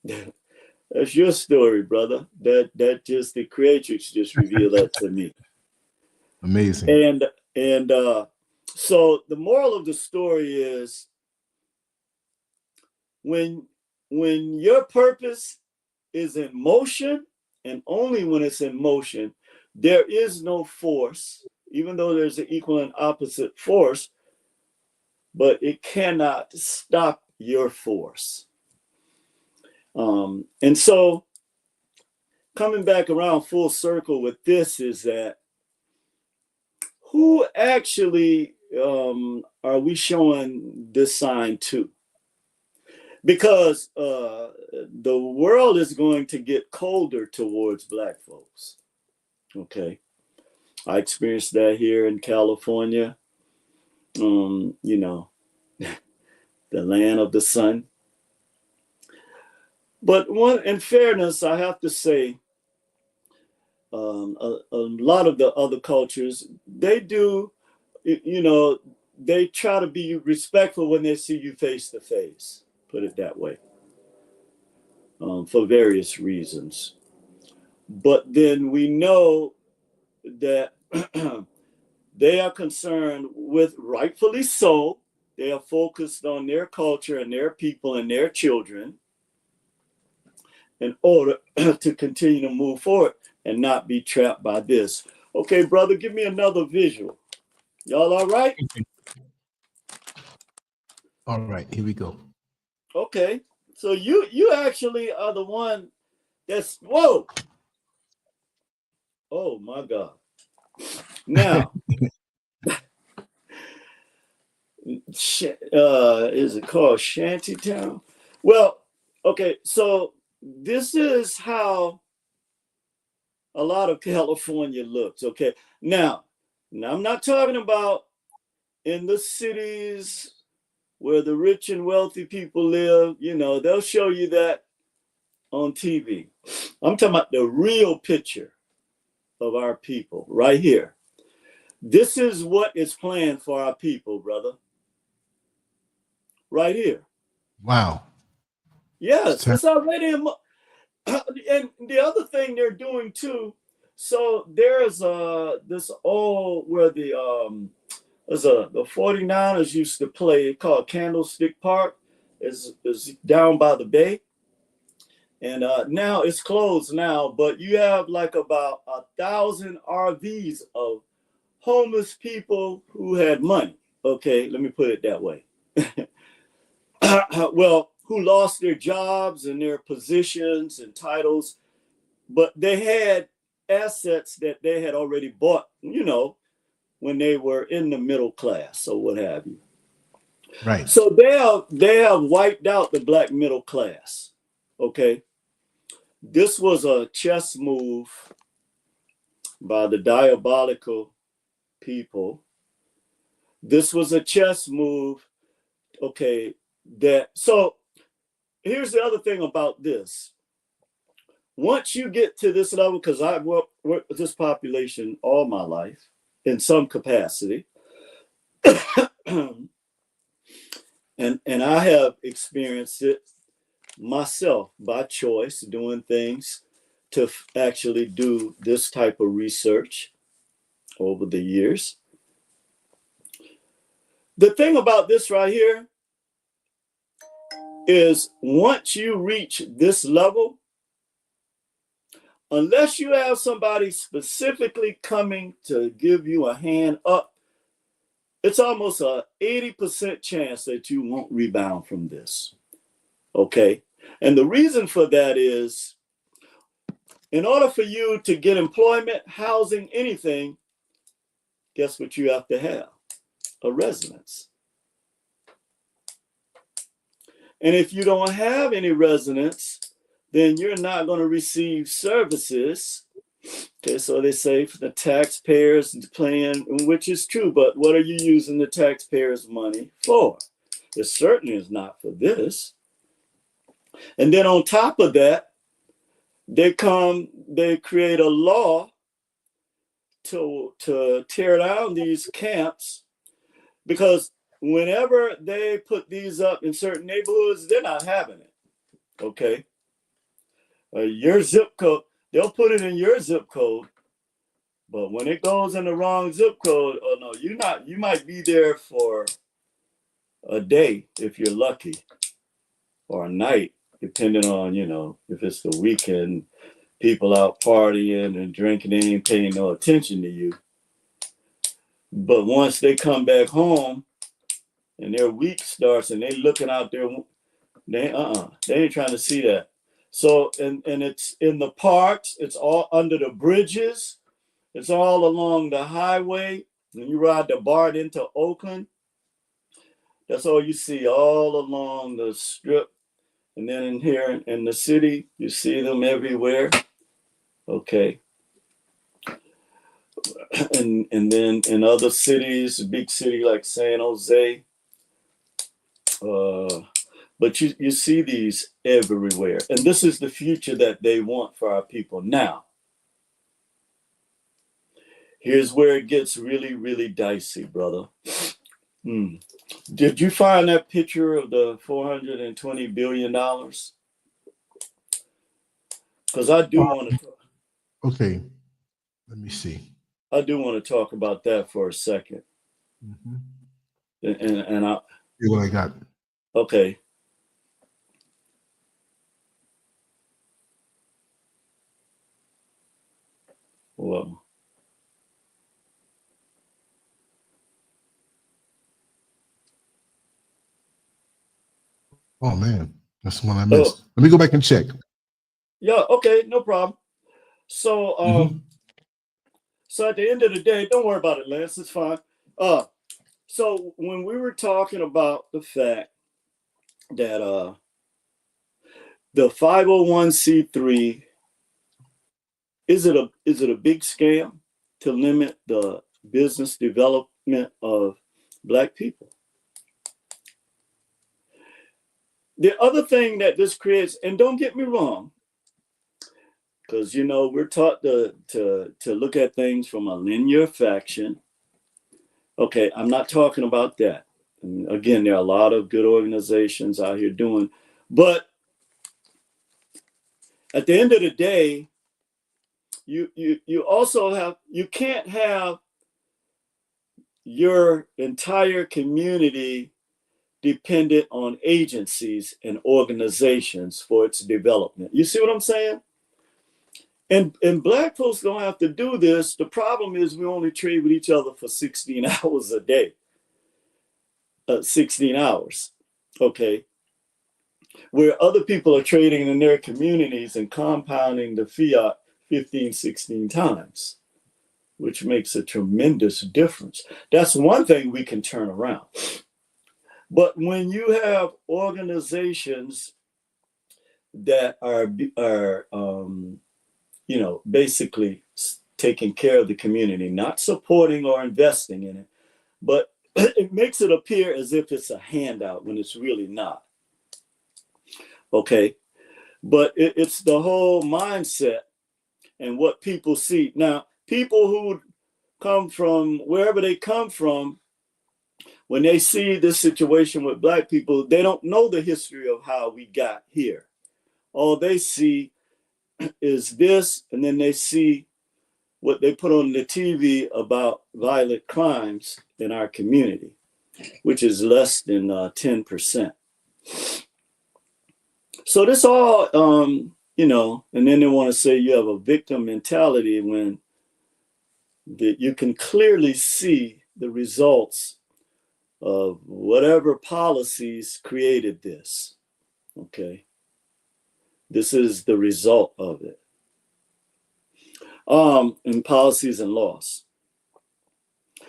That's your story, brother. That just the creatrix just revealed that to me. Amazing. And so the moral of the story is when your purpose is in motion, and only when it's in motion, there is no force, even though there's an equal and opposite force, but it cannot stop your force. And so coming back around full circle with this is that who actually are we showing this sign to? Because the world is going to get colder towards Black folks. Okay. I experienced that here in California. The land of the sun. But in fairness, I have to say, a lot of the other cultures, they do, they try to be respectful when they see you face to face, put it that way, for various reasons. But then we know that they are concerned with, rightfully so, they are focused on their culture and their people and their children in order to continue to move forward and not be trapped by this. Okay, brother, give me another visual. Y'all all right? All right, here we go. Okay, so you actually are the one that's, whoa. Oh my God. Now, is it called Shantytown? Well, Okay, so this is how a lot of California looks. Okay, now I'm not talking about in the cities where the rich and wealthy people live. You know, they'll show you that on TV. I'm talking about the real picture of our people right here. This is what is planned for our people, brother. Right here. Wow. Yes, it's already in. And the other thing they're doing too. So there's this old where the 49ers used to play called Candlestick Park. Is down by the bay. And now it's closed now, but you have like about 1,000 RVs of homeless people who had money. Okay, let me put it that way. Well, who lost their jobs and their positions and titles, but they had assets that they had already bought, you know, when they were in the middle class or what have you. Right. So they have wiped out the black middle class. Okay. This was a chess move by the diabolical people. This was a chess move. Okay. So here's the other thing about this. Once you get to this level, because I've worked with this population all my life in some capacity, and I have experienced it myself by choice, doing things to actually do this type of research over the years. The thing about this right here is once you reach this level, unless you have somebody specifically coming to give you a hand up, it's almost a 80% chance that you won't rebound from this. Okay. And the reason for that is in order for you to get employment, housing, anything, guess what you have to have? A residence. And if you don't have any residence, then you're not going to receive services. Okay, so they say for the taxpayers paying, which is true, but what are you using the taxpayers' money for? It certainly is not for this. And then on top of that, they create a law to tear down these camps, because whenever they put these up in certain neighborhoods, they're not having it. Okay. Your zip code, they'll put it in your zip code, but when it goes in the wrong zip code, oh no, you might be there for a day if you're lucky, or a night, depending on, you know, if it's the weekend, people out partying and drinking, they ain't paying no attention to you. But once they come back home and their week starts and they looking out there, they ain't trying to see that. So and it's in the parks, it's all under the bridges, it's all along the highway. When you ride the BART into Oakland, that's all you see all along the strip. And then in here in the city, you see them everywhere. Okay. And then in other cities, a big city like San Jose, but you see these everywhere. And this is the future that they want for our people. Now, here's where it gets really, really dicey, brother. Did you find that picture of the $420 billion? Because I do want to. Okay, let me see. I do want to talk about that for a second. Mm-hmm. And I. See what I got. Okay. Well. Oh man, that's the one I missed. Let me go back and check. Yeah, okay, no problem. So so at the end of the day, don't worry about it, Lance, it's fine. So when we were talking about the fact that the 501c3, is it a big scam to limit the business development of Black people? The other thing that this creates, and don't get me wrong, because we're taught to look at things from a linear fashion. Okay, I'm not talking about that. And again, there are a lot of good organizations out here doing, but at the end of the day, you also you can't have your entire community dependent on agencies and organizations for its development. You see what I'm saying? And Black folks don't have to do this. The problem is we only trade with each other for 16 hours a day. 16 hours, okay? Where other people are trading in their communities and compounding the fiat 15, 16 times, which makes a tremendous difference. That's one thing we can turn around. But when you have organizations that are basically taking care of the community, not supporting or investing in it, but it makes it appear as if it's a handout when it's really not. Okay, but it's the whole mindset and what people see. Now, people who come from wherever they come from, when they see this situation with Black people, they don't know the history of how we got here. All they see is this, and then they see what they put on the TV about violent crimes in our community, which is less than 10%. So this all, and then they want to say you have a victim mentality when you can clearly see the results of whatever policies created this. Okay. This is the result of it. And policies and laws.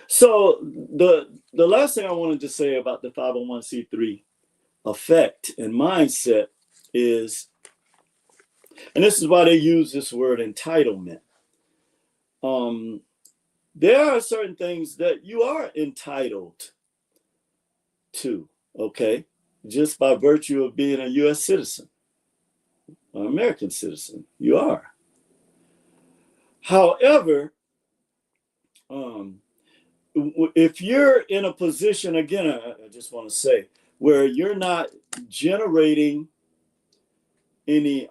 So the last thing I wanted to say about the 501c3 effect and mindset is, and this is why they use this word entitlement. There are certain things that you are entitled to, okay, just by virtue of being a U.S. citizen, an American citizen, you are. However, if you're in a position, again, I just want to say, where you're not generating any,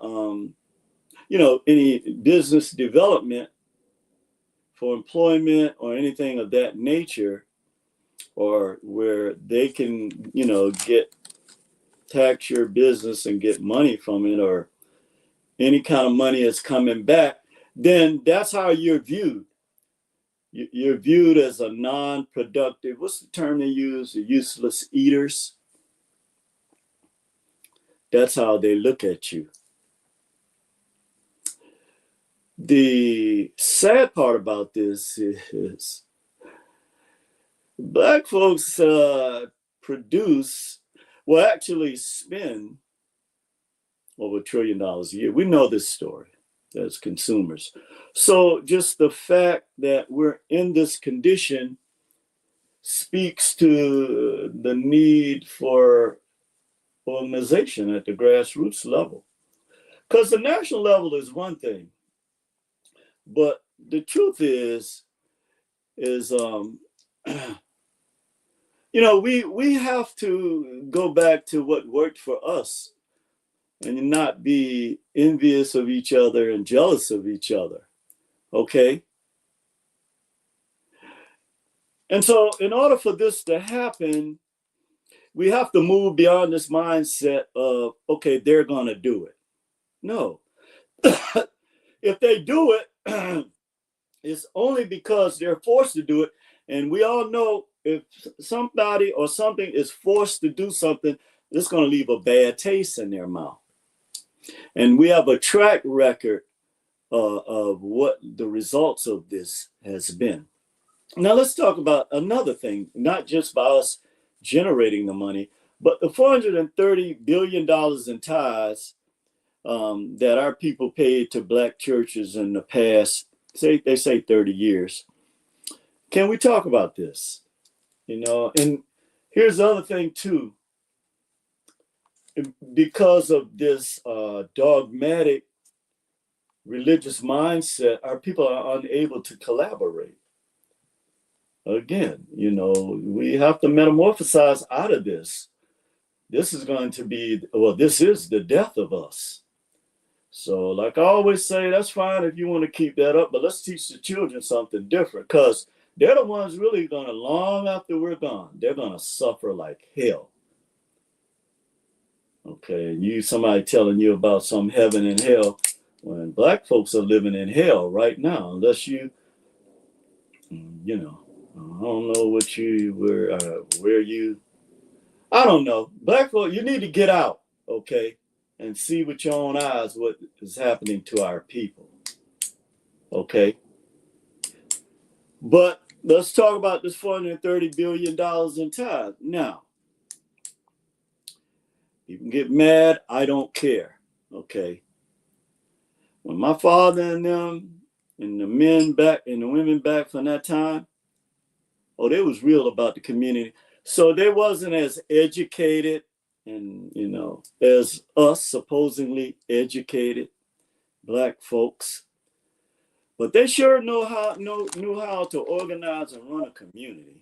any business development for employment or anything of that nature, or where they can, tax your business and get money from it, or any kind of money is coming back, then that's how you're viewed. You're viewed as a non-productive, what's the term they use? The useless eaters. That's how they look at you. The sad part about this is Black folks actually spend over $1 trillion a year. We know this story as consumers. So just the fact that we're in this condition speaks to the need for organization at the grassroots level. Because the national level is one thing, but the truth is we have to go back to what worked for us and not be envious of each other and jealous of each other. Okay? And so in order for this to happen, we have to move beyond this mindset of, okay, they're going to do it. No. If they do it, it's only because they're forced to do it. And we all know if somebody or something is forced to do something, it's going to leave a bad taste in their mouth. And we have a track record of what the results of this has been. Now let's talk about another thing, not just by us generating the money, but the $430 billion in ties that our people paid to black churches in the past, they say 30 years. Can we talk about this? You know, and here's the other thing too. Because of this dogmatic religious mindset, our people are unable to collaborate. Again, you know, we have to metamorphosize out of this. This is going to be, well, this is the death of us. So like I always say, that's fine if you want to keep that up, but let's teach the children something different, because they're the ones really going to, long after we're gone, they're going to suffer like hell. Okay, and somebody telling you about some heaven and hell, when black folks are living in hell right now, unless you know, I don't know what where you, I don't know. Black folks, you need to get out, okay, and see with your own eyes what is happening to our people, okay? But let's talk about this $430 billion in tithe. Now, you can get mad, I don't care, okay? When my father and them and the men back and the women back from that time, oh, they was real about the community. So they wasn't as educated and, you know, as us supposedly educated black folks, but they sure knew how to organize and run a community.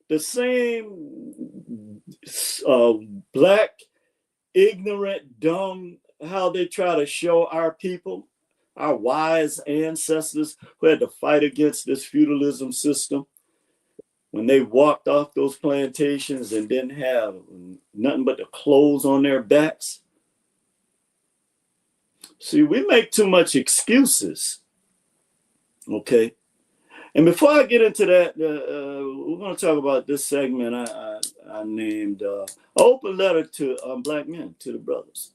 The same black, ignorant, dumb, how they try to show our people, our wise ancestors who had to fight against this feudalism system, when they walked off those plantations and didn't have nothing but the clothes on their backs. See, we make too much excuses, okay? And before I get into that, we're going to talk about this segment I named Open Letter to Black Men, to the brothers.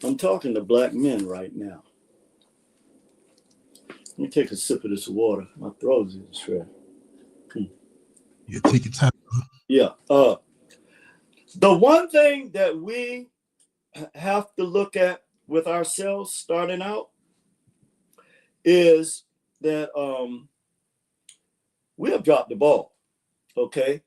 I'm talking to black men right now. Let me take a sip of this water. My throat is in the shred. Yeah, take your time. Yeah. The one thing that we have to look at with ourselves starting out is that we have dropped the ball, okay?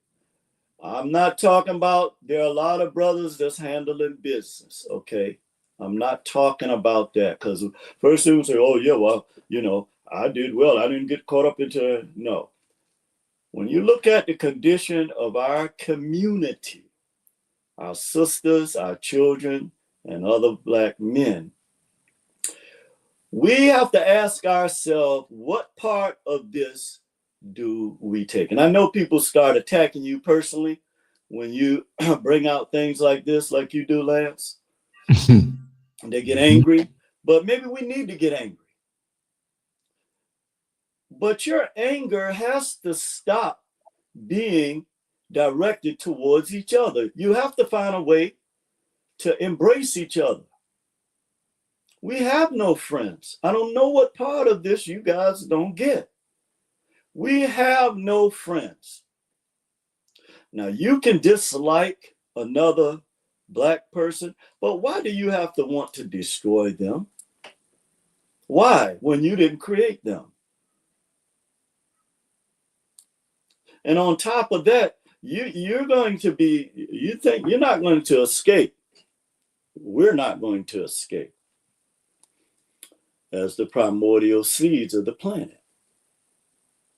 I'm not talking about, there are a lot of brothers that's handling business, okay? I'm not talking about that, because first they would say, oh yeah, well, you know, I did well. I didn't get caught up into, no. When you look at the condition of our community, our sisters, our children, and other black men, we have to ask ourselves, what part of this do we take? And I know people start attacking you personally when you bring out things like this, like you do, Lance. They get angry, but maybe we need to get angry. But your anger has to stop being directed towards each other. You have to find a way to embrace each other. We have no friends. I don't know what part of this you guys don't get. We have no friends. Now, you can dislike another black person, but why do you have to want to destroy them? Why, when you didn't create them? And on top of that, you're going to be, you think you're not going to escape. We're not going to escape as the primordial seeds of the planet.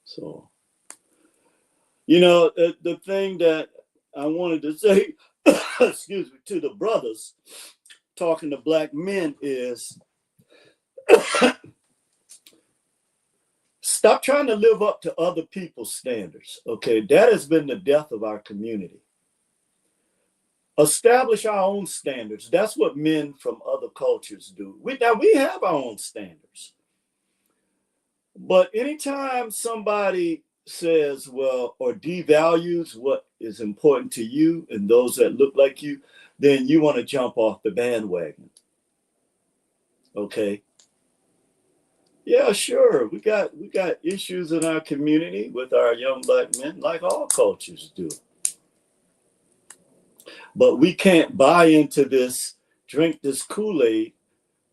So, you know, the thing that I wanted to say, excuse me, to the brothers talking to black men is stop trying to live up to other people's standards, okay? That has been the death of our community. Establish our own standards. That's what men from other cultures do. We have our own standards. But anytime somebody says, well, or devalues what is important to you and those that look like you, then you want to jump off the bandwagon. Okay? Yeah, sure. We got issues in our community with our young black men, like all cultures do. But we can't buy into this, drink this Kool-Aid.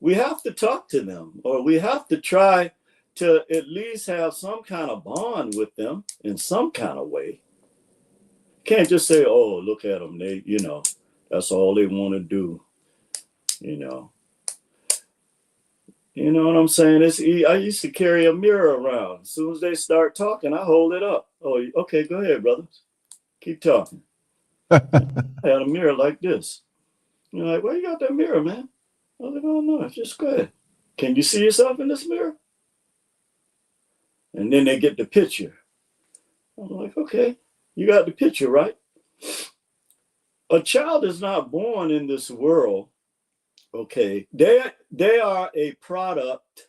We have to talk to them, or we have to try to at least have some kind of bond with them in some kind of way. Can't just say, oh, look at them. They, that's all they want to do. You know what I'm saying? I used to carry a mirror around. As soon as they start talking, I hold it up. Oh, okay, go ahead, brother. Keep talking. I had a mirror like this. You're like, where you got that mirror, man? I was like, oh, no, just go ahead. Can you see yourself in this mirror? And then they get the picture. I'm like, okay, you got the picture, right? A child is not born in this world. Okay, they are a product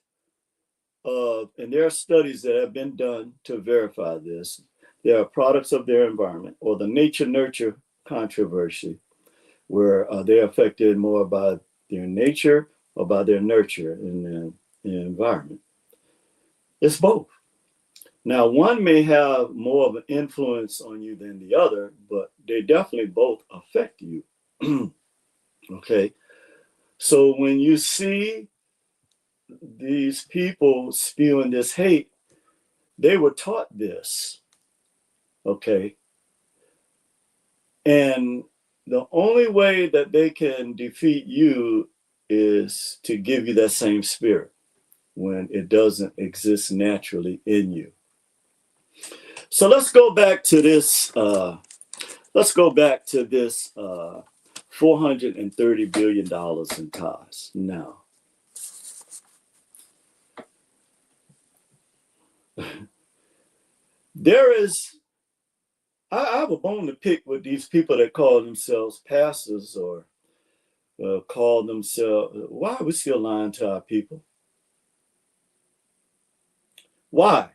of, and there are studies that have been done to verify this. They are products of their environment, or the nature-nurture controversy, where they're affected more by their nature or by their nurture in the environment. It's both. Now, one may have more of an influence on you than the other, but they definitely both affect you. Okay. So when you see these people spewing this hate, they were taught this. Okay. And the only way that they can defeat you is to give you that same spirit when it doesn't exist naturally in you. So let's go back to this. $430 billion in ties. Now, I have a bone to pick with these people that call themselves pastors or call themselves. Why are we still lying to our people? Why?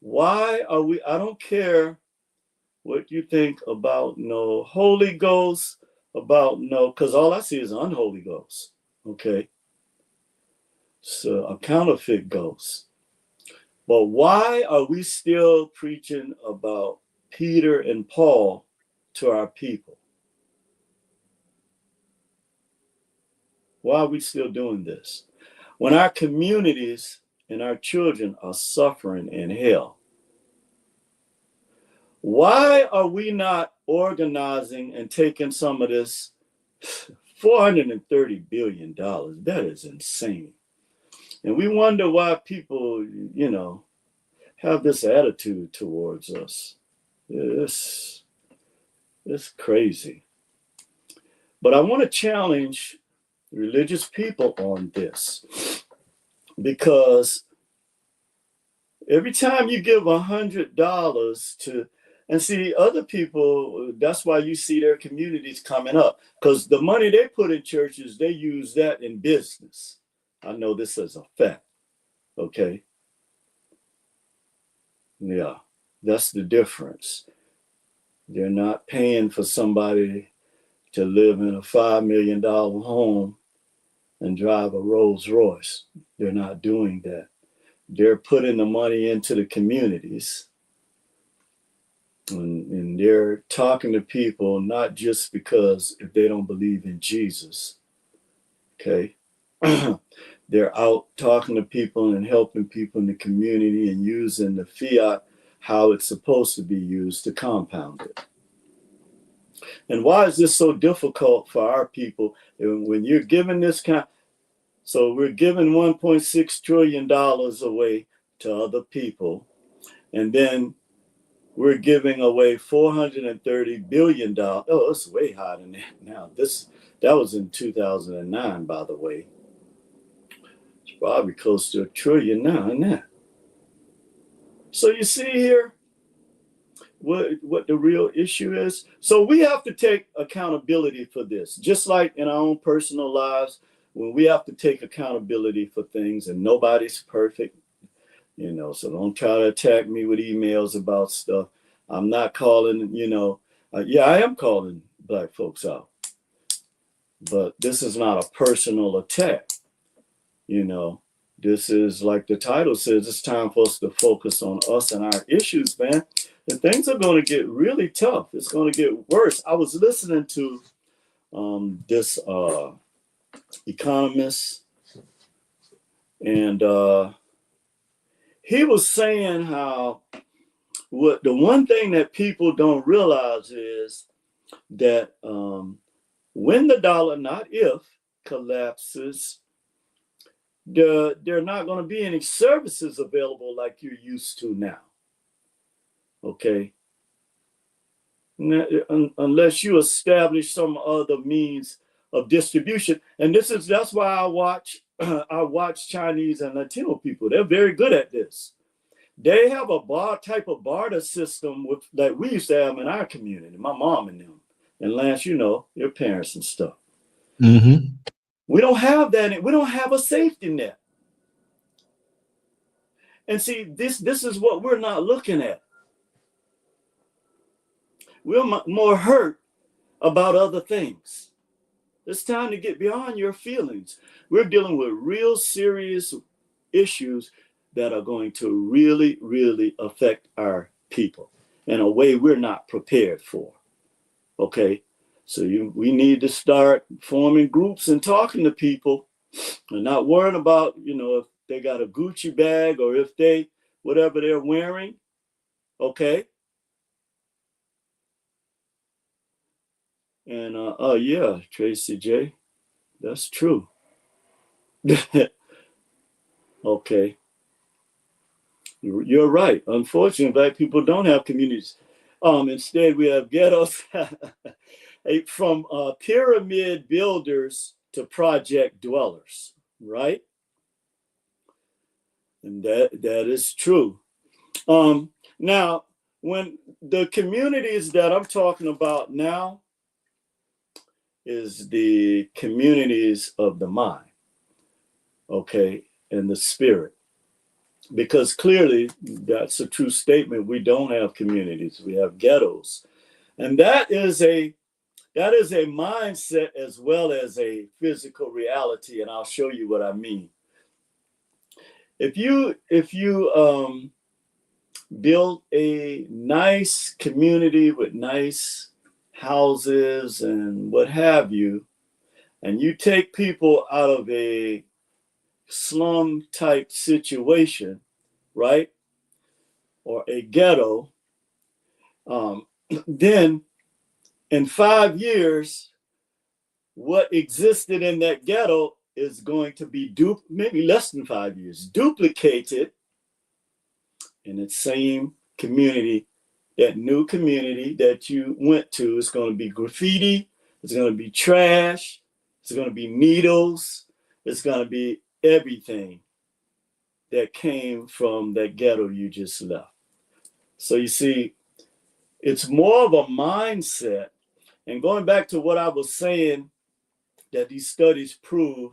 Why are we? I don't care what you think about no Holy Ghost, about no, because all I see is unholy ghosts. Okay. So a counterfeit ghost. But why are we still preaching about Peter and Paul to our people? Why are we still doing this? When our communities and our children are suffering in hell. Why are we not organizing and taking some of this $430 billion? That is insane. And we wonder why people, have this attitude towards us. It's crazy. But I want to challenge religious people on this, because every time you give $100 to, and see other people, that's why you see their communities coming up, because the money they put in churches, they use that in business. I know this as a fact. Okay. Yeah, that's the difference. They're not paying for somebody to live in a $5 million home and drive a Rolls Royce. They're not doing that. They're putting the money into the communities. And they're talking to people, not just because if they don't believe in Jesus. Okay. They're out talking to people and helping people in the community and using the fiat how it's supposed to be used to compound it. And why is this so difficult for our people? When you're giving this kind, so we're giving $1.6 trillion away to other people, and then we're giving away $430 billion. Oh, it's way higher than that now. That was in 2009, by the way. It's probably close to $1 trillion now, isn't that? So you see here what the real issue is. So we have to take accountability for this, just like in our own personal lives, when we have to take accountability for things, and nobody's perfect, so don't try to attack me with emails about stuff. I'm not calling, I am calling Black folks out, but this is not a personal attack, this is, like the title says, it's time for us to focus on us and our issues, man. And things are going to get really tough. It's going to get worse. I was listening to this economist, and he was saying how the one thing that people don't realize is that when the dollar, not if, collapses, there are not going to be any services available like you're used to now. Okay. Unless you establish some other means of distribution. And that's why I watch Chinese and Latino people. They're very good at this. They have a type of barter system that we used to have in our community, my mom and them. And Lance, you know, your parents and stuff. Mm-hmm. We don't have that. We don't have a safety net. And see, this is what we're not looking at. We're more hurt about other things. It's time to get beyond your feelings. We're dealing with real serious issues that are going to really, really affect our people in a way we're not prepared for. Okay, so we need to start forming groups and talking to people and not worrying about, you know, if they got a Gucci bag or if they, whatever they're wearing. Okay. And yeah, Tracy J, that's true. Okay. You're right. Unfortunately, Black people don't have communities. Instead, we have ghettos from pyramid builders to project dwellers, right? And that is true. Now, when the communities that I'm talking about now is the communities of the mind, okay, and the spirit. Because clearly, that's a true statement. We don't have communities. We have ghettos. And that is a mindset as well as a physical reality. And I'll show you what I mean. If you build a nice community with nice houses and what have you, and you take people out of a slum type situation, right? Or a ghetto, then in 5 years, what existed in that ghetto is going to be maybe less than 5 years, duplicated in its same community. That new community that you went to is going to be graffiti, it's going to be trash, it's going to be needles, it's going to be everything that came from that ghetto you just left. So you see, it's more of a mindset. And going back to what I was saying, that these studies prove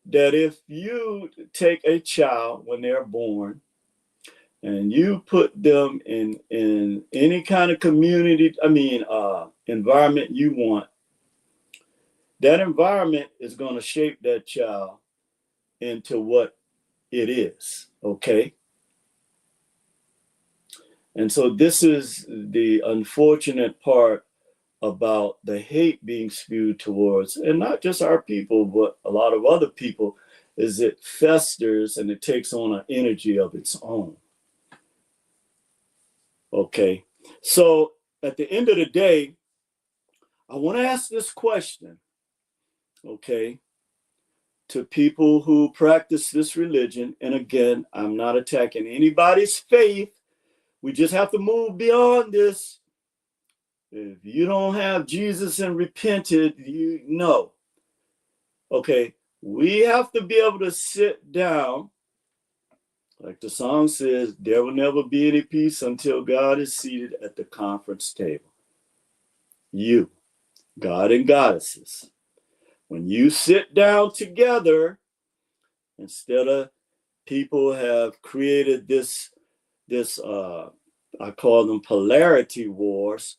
that if you take a child when they're born and you put them in any kind of community, environment you want, that environment is going to shape that child into what it is, okay? And so this is the unfortunate part about the hate being spewed towards, and not just our people, but a lot of other people, is it festers and it takes on an energy of its own. Okay, so at the end of the day, I want to ask this question, okay, to people who practice this religion. And again, I'm not attacking anybody's faith. We just have to move beyond this. If you don't have Jesus and repented, you know. Okay, we have to be able to sit down. Like the song says, there will never be any peace until God is seated at the conference table. You, God and goddesses. When you sit down together, instead of people have created this I call them polarity wars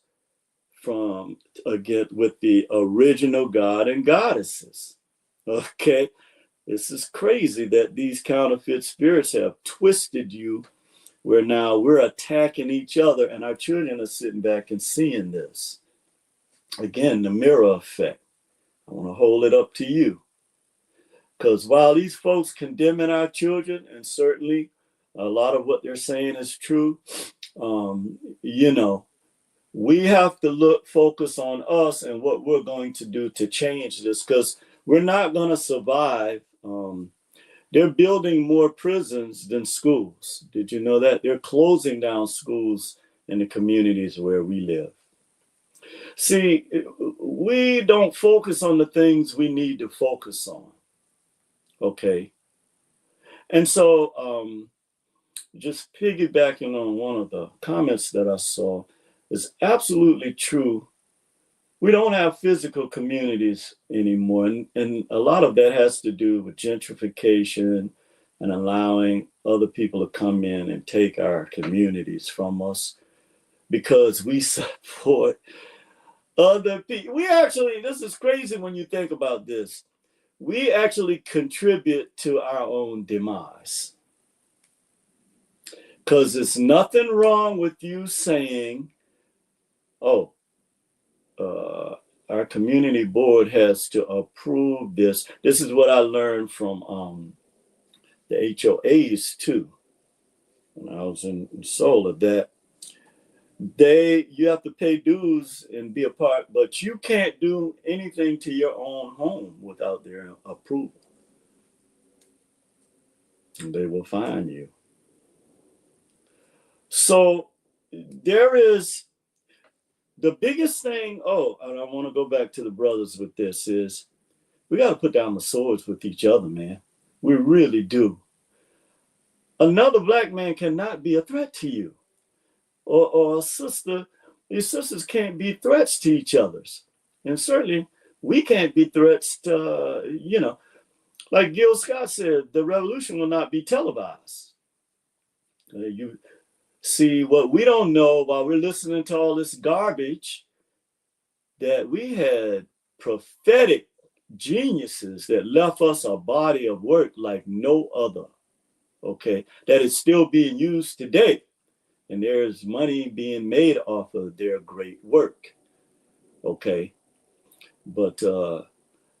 from, again, with the original God and goddesses. Okay, This is crazy that these counterfeit spirits have twisted you, where now we're attacking each other, and our children are sitting back and seeing this. Again, the mirror effect. I want to hold it up to you. Because while these folks condemning our children, and certainly a lot of what they're saying is true, you know, we have to focus on us and what we're going to do to change this, because we're not going to survive. They're building more prisons than schools. Did you know that? They're closing down schools in the communities where we live. See, we don't focus on the things we need to focus on. Okay. And so just piggybacking on one of the comments that I saw, is absolutely true. We don't have physical communities anymore. And a lot of that has to do with gentrification and allowing other people to come in and take our communities from us because we support other people. We actually, this is crazy when you think about this. We actually contribute to our own demise. Because there's nothing wrong with you saying, oh, our community board has to approve this. This is what I learned from the HOAs too, when I was in solar, that you have to pay dues and be a part, but you can't do anything to your own home without their approval. And they will fine you. So there is the biggest thing. Oh, and I want to go back to the brothers with this is we got to put down the swords with each other, man. We really do. Another black man cannot be a threat to you, or a sister. Your sisters can't be threats to each other's, and certainly we can't be threats to, you know, like Gil Scott said, the revolution will not be televised. You see, what we don't know while we're listening to all this garbage, that we had prophetic geniuses that left us a body of work like no other, okay, that is still being used today. And there's money being made off of their great work, okay? But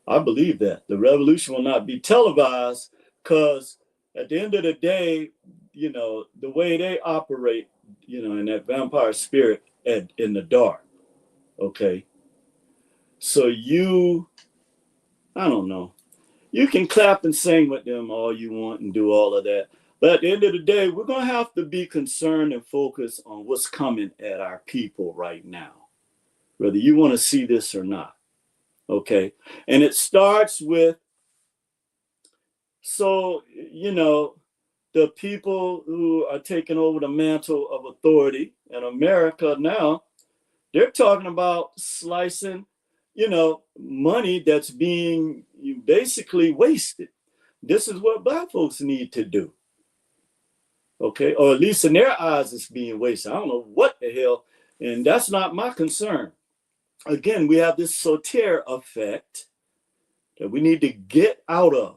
I believe that the revolution will not be televised, because at the end of the day, you know, the way they operate, you know, in that vampire spirit in the dark, okay? So I don't know, you can clap and sing with them all you want and do all of that. But at the end of the day, we're going to have to be concerned and focus on what's coming at our people right now, whether you want to see this or not, okay? And it starts with, so, you know, the people who are taking over the mantle of authority in America now, they're talking about slicing, you know, money that's being basically wasted. This is what black folks need to do. Okay, or at least in their eyes, it's being wasted. I don't know what the hell, and that's not my concern. Again, we have this soter effect that we need to get out of.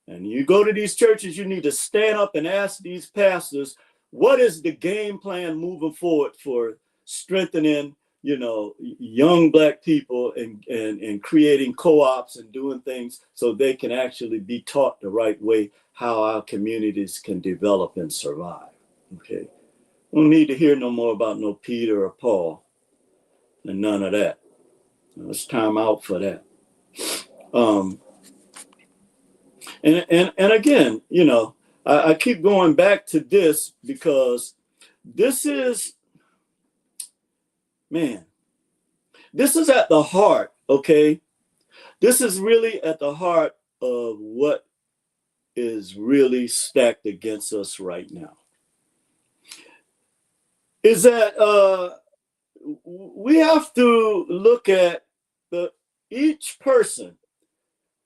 And you go to these churches, you need to stand up and ask these pastors, what is the game plan moving forward for strengthening, you know, young black people and creating co-ops and doing things so they can actually be taught the right way how our communities can develop and survive. Okay. We don't need to hear no more about no Peter or Paul and none of that. It's time out for that. And again, you know, I keep going back to this because this is, man, this is at the heart, okay? This is really at the heart of what is really stacked against us right now. Is that we have to look at each person.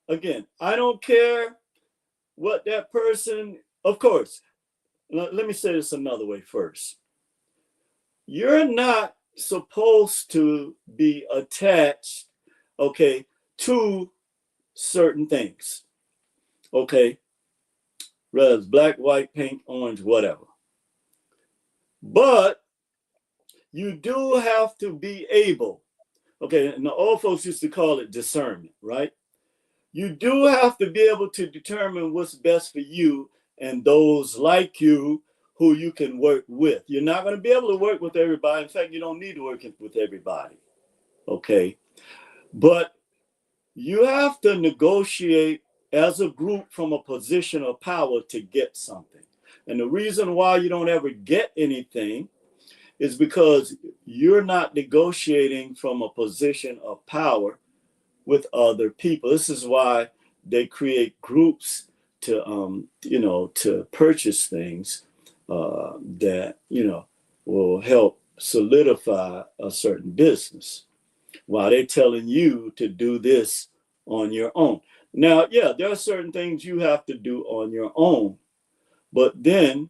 Again, I don't care what that person, of course, let me say this another way first. You're not supposed to be attached, okay, to certain things. Okay, whether it's black, white, pink, orange, whatever. But you do have to be able, okay, and the old folks used to call it discernment, right? You do have to be able to determine what's best for you and those like you who you can work with. You're not going to be able to work with everybody. In fact, you don't need to work with everybody, okay? But you have to negotiate as a group from a position of power to get something. And the reason why you don't ever get anything is because you're not negotiating from a position of power with other people. This is why they create groups to, to purchase things that, will help solidify a certain business while they're telling you to do this on your own. Now, yeah, there are certain things you have to do on your own, but then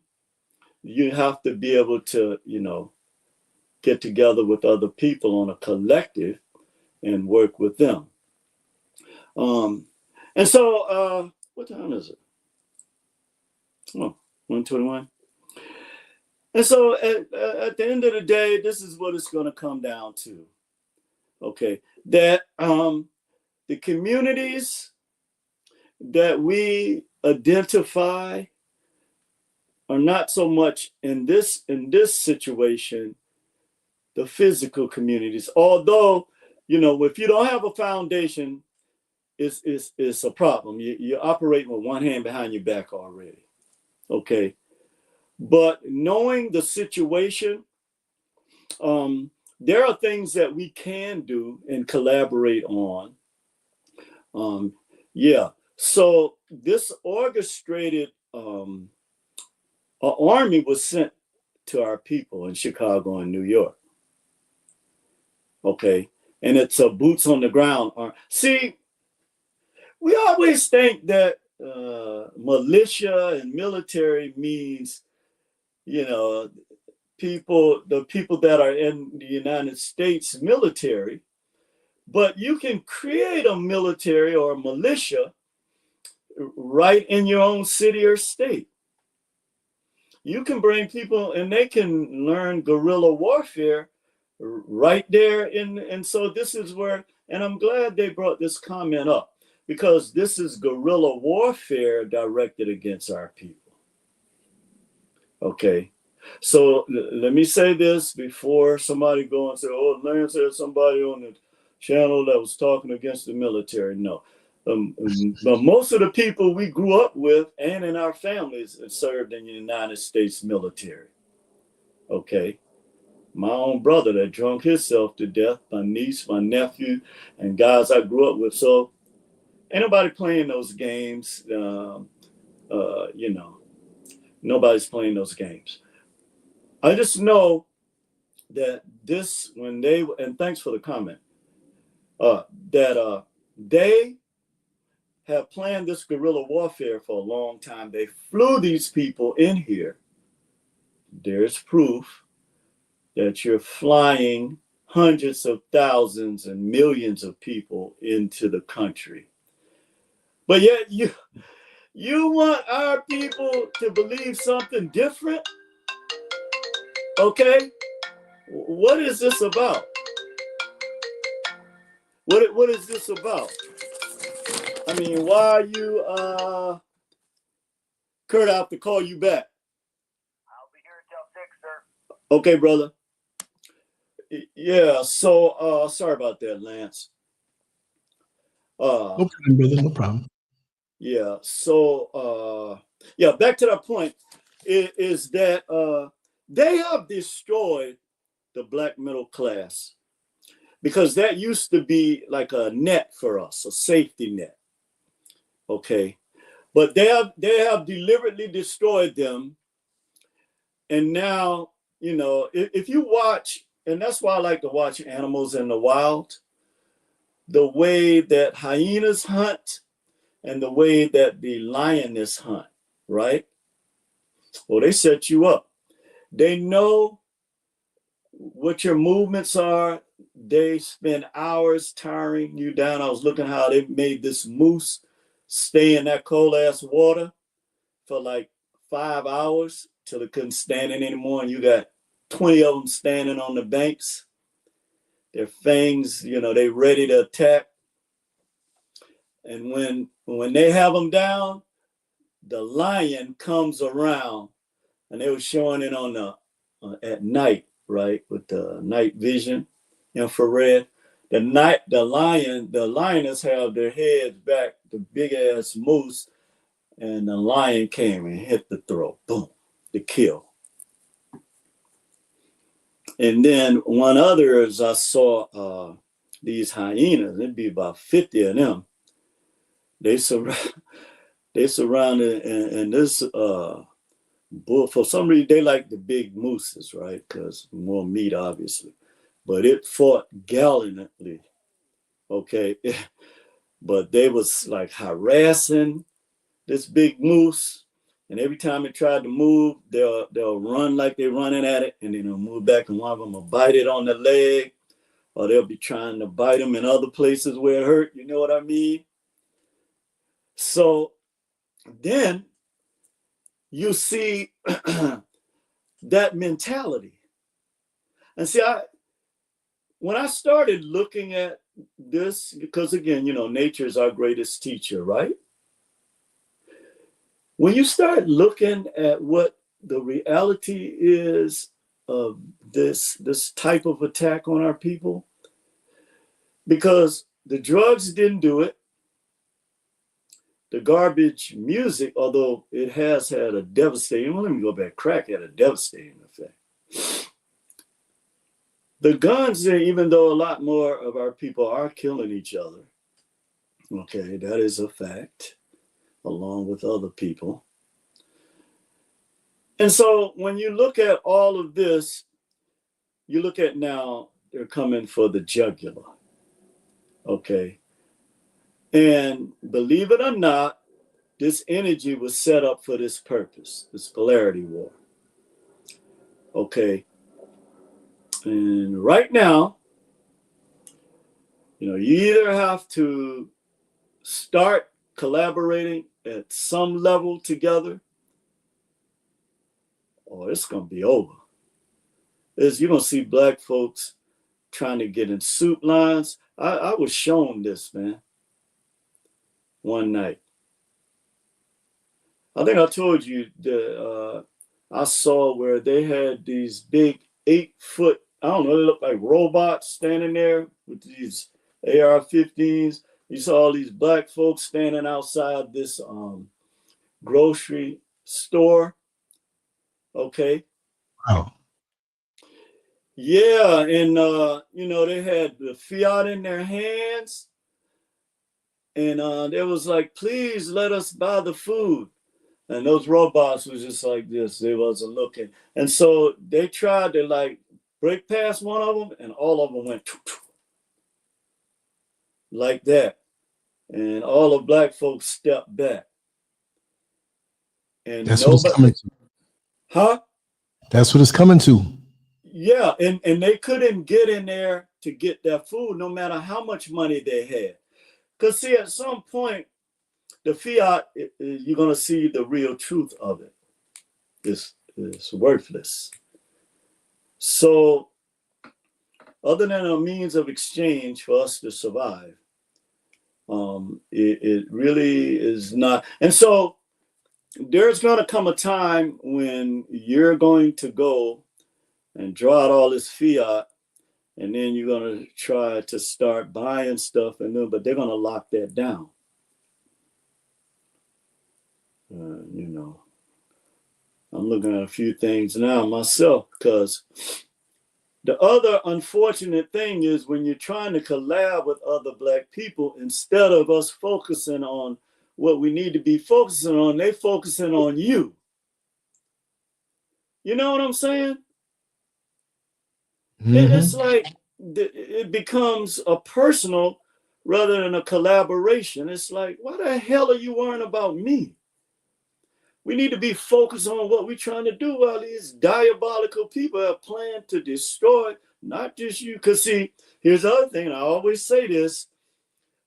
you have to be able to, get together with other people on a collective and work with them. And so, what time is it? Oh, 1:21. And so at the end of the day, this is what it's going to come down to. Okay, that the communities that we identify are not so much in this situation, the physical communities. Although, if you don't have a foundation, it's a problem. You're operating with one hand behind your back already. Okay. But knowing the situation, there are things that we can do and collaborate on. So this orchestrated army was sent to our people in Chicago and New York. Okay. And it's a boots on the ground. See, we always think that militia and military means, the people that are in the United States military, but you can create a military or a militia right in your own city or state. You can bring people and they can learn guerrilla warfare right there. And so this is where, and I'm glad they brought this comment up, because this is guerrilla warfare directed against our people. Okay. So let me say this before somebody go and say, oh, Lance, there's somebody on the channel that was talking against the military. No. But most of the people we grew up with and in our families served in the United States military. Okay. My own brother that drunk himself to death, my niece, my nephew, and guys I grew up with. So ain't nobody playing those games. Nobody's playing those games. I just know that this, and thanks for the comment, that they have planned this guerrilla warfare for a long time. They flew these people in here. There's proof that you're flying hundreds of thousands and millions of people into the country. But yet you want our people to believe something different? Okay? What is this about? What is this about? I mean, why are you, Kurt, I have to call you back. I'll be here until 6, sir. Okay, brother. Yeah, so sorry about that, Lance. No problem, brother, no problem. Yeah, so back to that point is that they have destroyed the black middle class, because that used to be like a net for us, a safety net. Okay, but they have deliberately destroyed them. And now, if you watch, and that's why I like to watch Animals in the Wild, the way that hyenas hunt and the way that the lioness hunt, right? Well, they set you up. They know what your movements are. they spend hours tiring you down. I was looking how they made this moose stay in that cold ass water for like 5 hours till it couldn't stand it anymore. And you got 20 of them standing on the banks. Their fangs, you know, they ready to attack. And when they have them down, the lion comes around, and they were showing it on the at night, right, with the night vision, infrared. The lioness have their heads back, the big ass moose, and the lion came and hit the throat, boom, the kill. And then one others I saw these hyenas. It'd be about 50 of them. They surrounded, and this bull, for some reason they like the big mooses, right? Because more meat, obviously. But it fought gallantly, okay? But they was like harassing this big moose, and every time it tried to move, they'll run like they're running at it, and then they'll move back, and one of them will bite it on the leg, or they'll be trying to bite them in other places where it hurt, you know what I mean? So then you see that mentality. And see, when I started looking at this, because again, you know, nature is our greatest teacher, right? When you start looking at what the reality is of this type of attack on our people, because the drugs didn't do it, the garbage music, although it has had a devastating, well, let me go back, crack had a devastating effect. The guns, even though a lot more of our people are killing each other, okay, that is a fact, along with other people. And so when you look at all of this, you look at now, they're coming for the jugular, okay? And believe it or not, this energy was set up for this purpose, this polarity war, okay? And right now, you know, you either have to start collaborating at some level together, or it's going to be over. You're going to see black folks trying to get in soup lines. I was shown this, man, one night. I think I told you that I saw where they had these big 8-foot, I don't know, they look like robots standing there with these AR-15s. You saw all these black folks standing outside this grocery store. Okay. Wow. Yeah, and you know, they had the fiat in their hands, and they was like, please let us buy the food. And those robots was just like this. They wasn't looking. And so they tried to like break past one of them, and all of them went like that. And all the black folks stepped back. And that's what it's coming to. Huh? That's what it's coming to. Yeah, and they couldn't get in there to get their food no matter how much money they had. Because see, at some point, the fiat, you're going to see the real truth of it. It's worthless. So other than a means of exchange for us to survive, it really is not. And so there's going to come a time when you're going to go and draw out all this fiat, and then you're going to try to start buying stuff, but they're going to lock that down. You know, I'm looking at a few things now myself, because the other unfortunate thing is when you're trying to collab with other black people, instead of us focusing on what we need to be focusing on, they focusing on you. You know what I'm saying? Mm-hmm. It's like it becomes a personal rather than a collaboration. It's like, why the hell are you worrying about me? We need to be focused on what we're trying to do while these diabolical people have planned to destroy Not just you. Because see, here's the other thing. I always say this.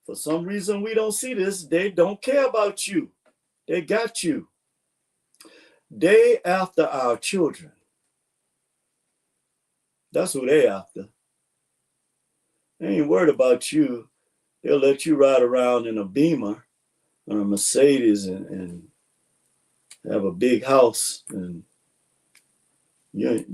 For some reason, we don't see this. They don't care about you. They got you. They after our children. That's who they after. They ain't worried about you. They'll let you ride around in a Beamer or a Mercedes and have a big house, and they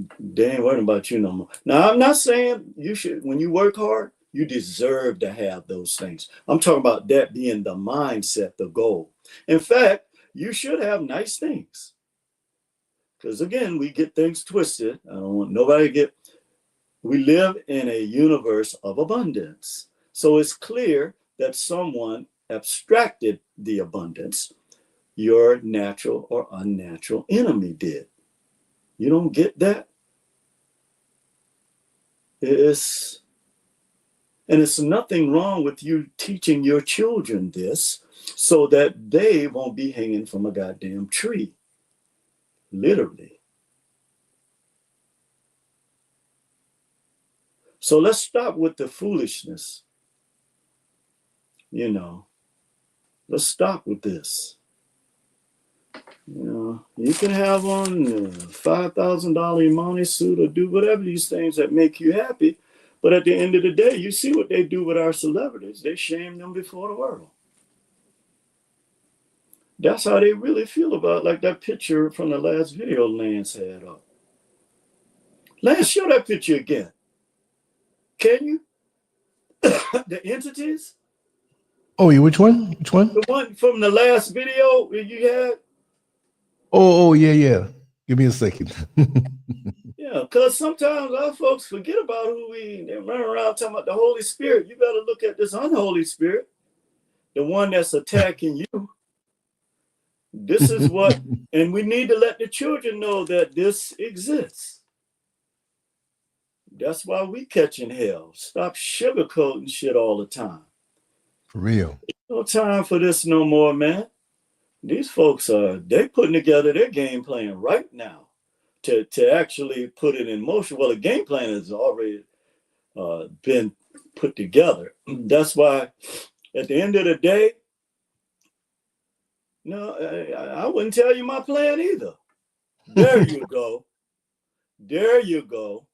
ain't worried about you no more. Now, I'm not saying you should, when you work hard, you deserve to have those things. I'm talking about that being the mindset, the goal. In fact, you should have nice things. Because again, we get things twisted. I don't want nobody to get, we live in a universe of abundance. So it's clear that someone abstracted the abundance. Your natural or unnatural enemy did. You don't get that? It's nothing wrong with you teaching your children this so that they won't be hanging from a goddamn tree. Literally. So let's stop with the foolishness. Let's stop with this. You can have on a $5,000 Imani suit or do whatever these things that make you happy. But at the end of the day, you see what they do with our celebrities. They shame them before the world. That's how they really feel about, like that picture from the last video Lance had up. Lance, show that picture again. Can you? The entities? Oh, which one? Which one? The one from the last video you had? Oh, yeah. Give me a second. Yeah, because sometimes our folks forget about they run around talking about the Holy Spirit. You better look at this unholy spirit, the one that's attacking you. This is what, and we need to let the children know that this exists. That's why we catching hell. Stop sugarcoating shit all the time. For real. No time for this no more, man. These folks they putting together their game plan right now to actually put it in motion. Well, the game plan has already been put together. That's why at the end of the day, I wouldn't tell you my plan either. There you go. There you go.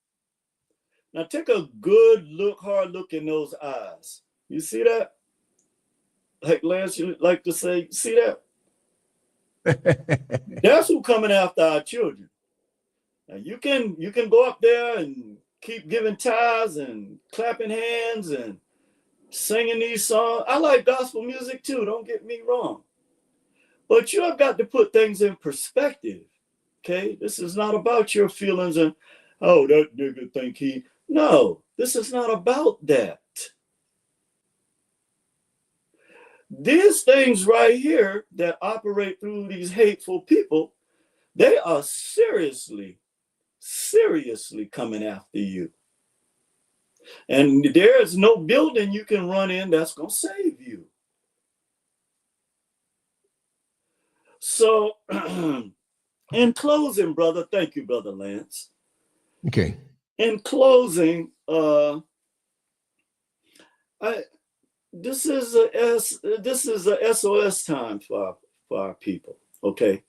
Now take a good look, hard look in those eyes. You see that? Like Lance, you like to say, see that? That's who coming after our children. Now you can go up there and keep giving tithes and clapping hands and singing these songs. I like gospel music too, don't get me wrong. But you have got to put things in perspective. Okay? This is not about your feelings and, oh, that nigga think he. No, this is not about that. These things right here that operate through these hateful people, they are seriously coming after you. And there is no building you can run in that's going to save you. So, in closing, brother, thank you, Brother Lance. Okay. In closing, this is a SOS time for our people. Okay.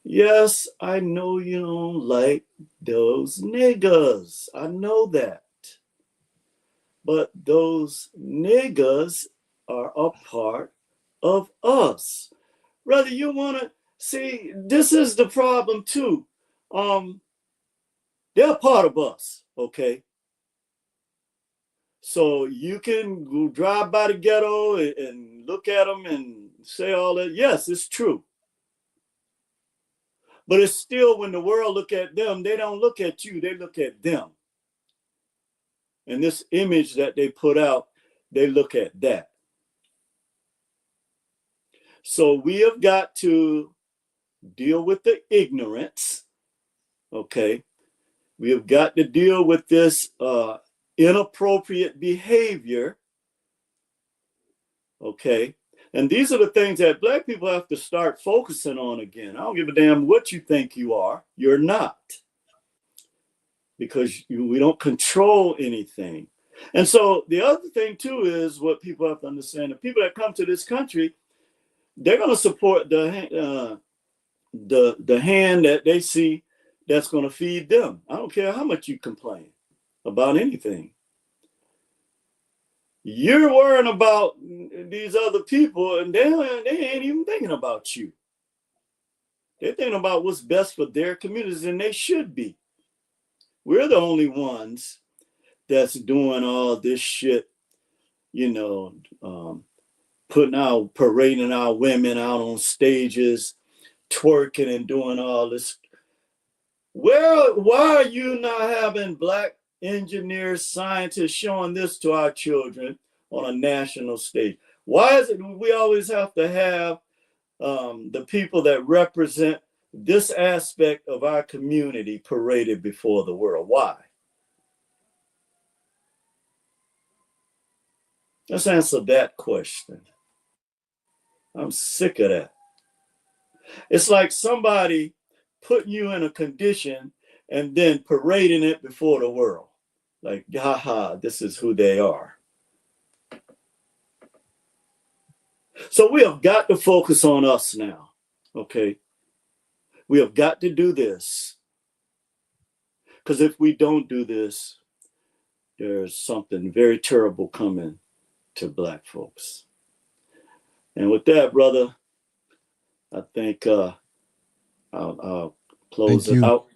Yes, I know you don't like those niggas. I know that. But those niggas are a part of us. Whether you want to see, this is the problem too. They're a part of us, okay? So you can go drive by the ghetto and look at them and say all that. Yes, it's true. But it's still, when the world look at them, they don't look at you, they look at them. And this image that they put out, they look at that. So we have got to deal with the ignorance, okay? We have got to deal with this inappropriate behavior, okay? And these are the things that Black people have to start focusing on again. I don't give a damn what you think you are. You're not. because we don't control anything. And so the other thing too is what people have to understand: the people that come to this country, they're going to support the hand that they see that's going to feed them. I don't care how much you complain about anything. You're worrying about these other people, and they ain't even thinking about you. They're thinking about what's best for their communities, and they should be. We're the only ones that's doing all this shit, parading our women out on stages, twerking and doing all this. Why are you not having Black engineers, scientists showing this to our children on a national stage? Why is it we always have to have the people that represent this aspect of our community paraded before the world? Why? Let's answer that question. I'm sick of that. It's like somebody putting you in a condition and then parading it before the world. Like, haha, this is who they are. So we have got to focus on us now, okay? We have got to do this. Because if we don't do this, there's something very terrible coming to Black folks. And with that, brother, I think I'll close it out.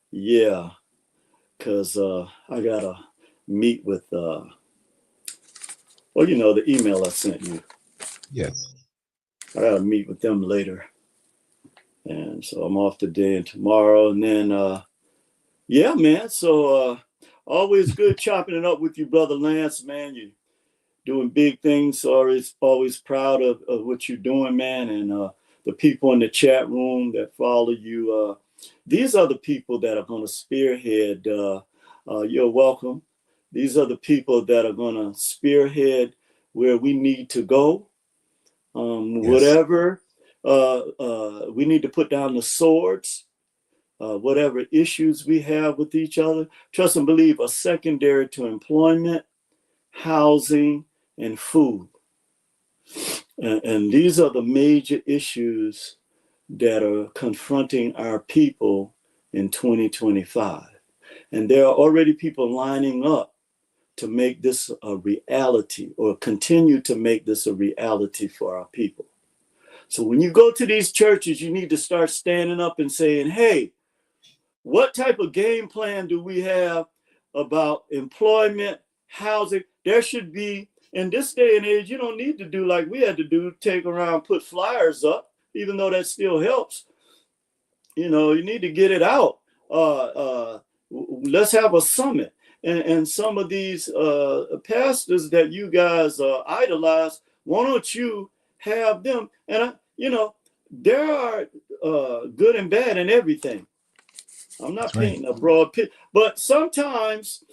Yeah, because I got to meet with, the email I sent you. Yes. I got to meet with them later. And so I'm off today and tomorrow. And then, yeah, man. So always good chopping it up with you, Brother Lance, man. You're doing big things. Always proud of what you're doing, man. And the people in the chat room that follow you, these are the people that are going to spearhead. You're welcome. These are the people that are going to spearhead where we need to go. Yes. Whatever. We need to put down the swords. Whatever issues we have with each other, trust and believe are secondary to employment, housing, and food. And these are the major issues that are confronting our people in 2025. And there are already people lining up to make this a reality, or continue to make this a reality for our people. So when you go to these churches, you need to start standing up and saying, hey, what type of game plan do we have about employment, housing? There should be, in this day and age, you don't need to do like we had to do, take around, put flyers up, even though that still helps. You need to get it out. Let's have a summit. And some of these pastors that you guys idolize, why don't you have them? And, there are good and bad in everything. I'm not painting a broad picture, but sometimes,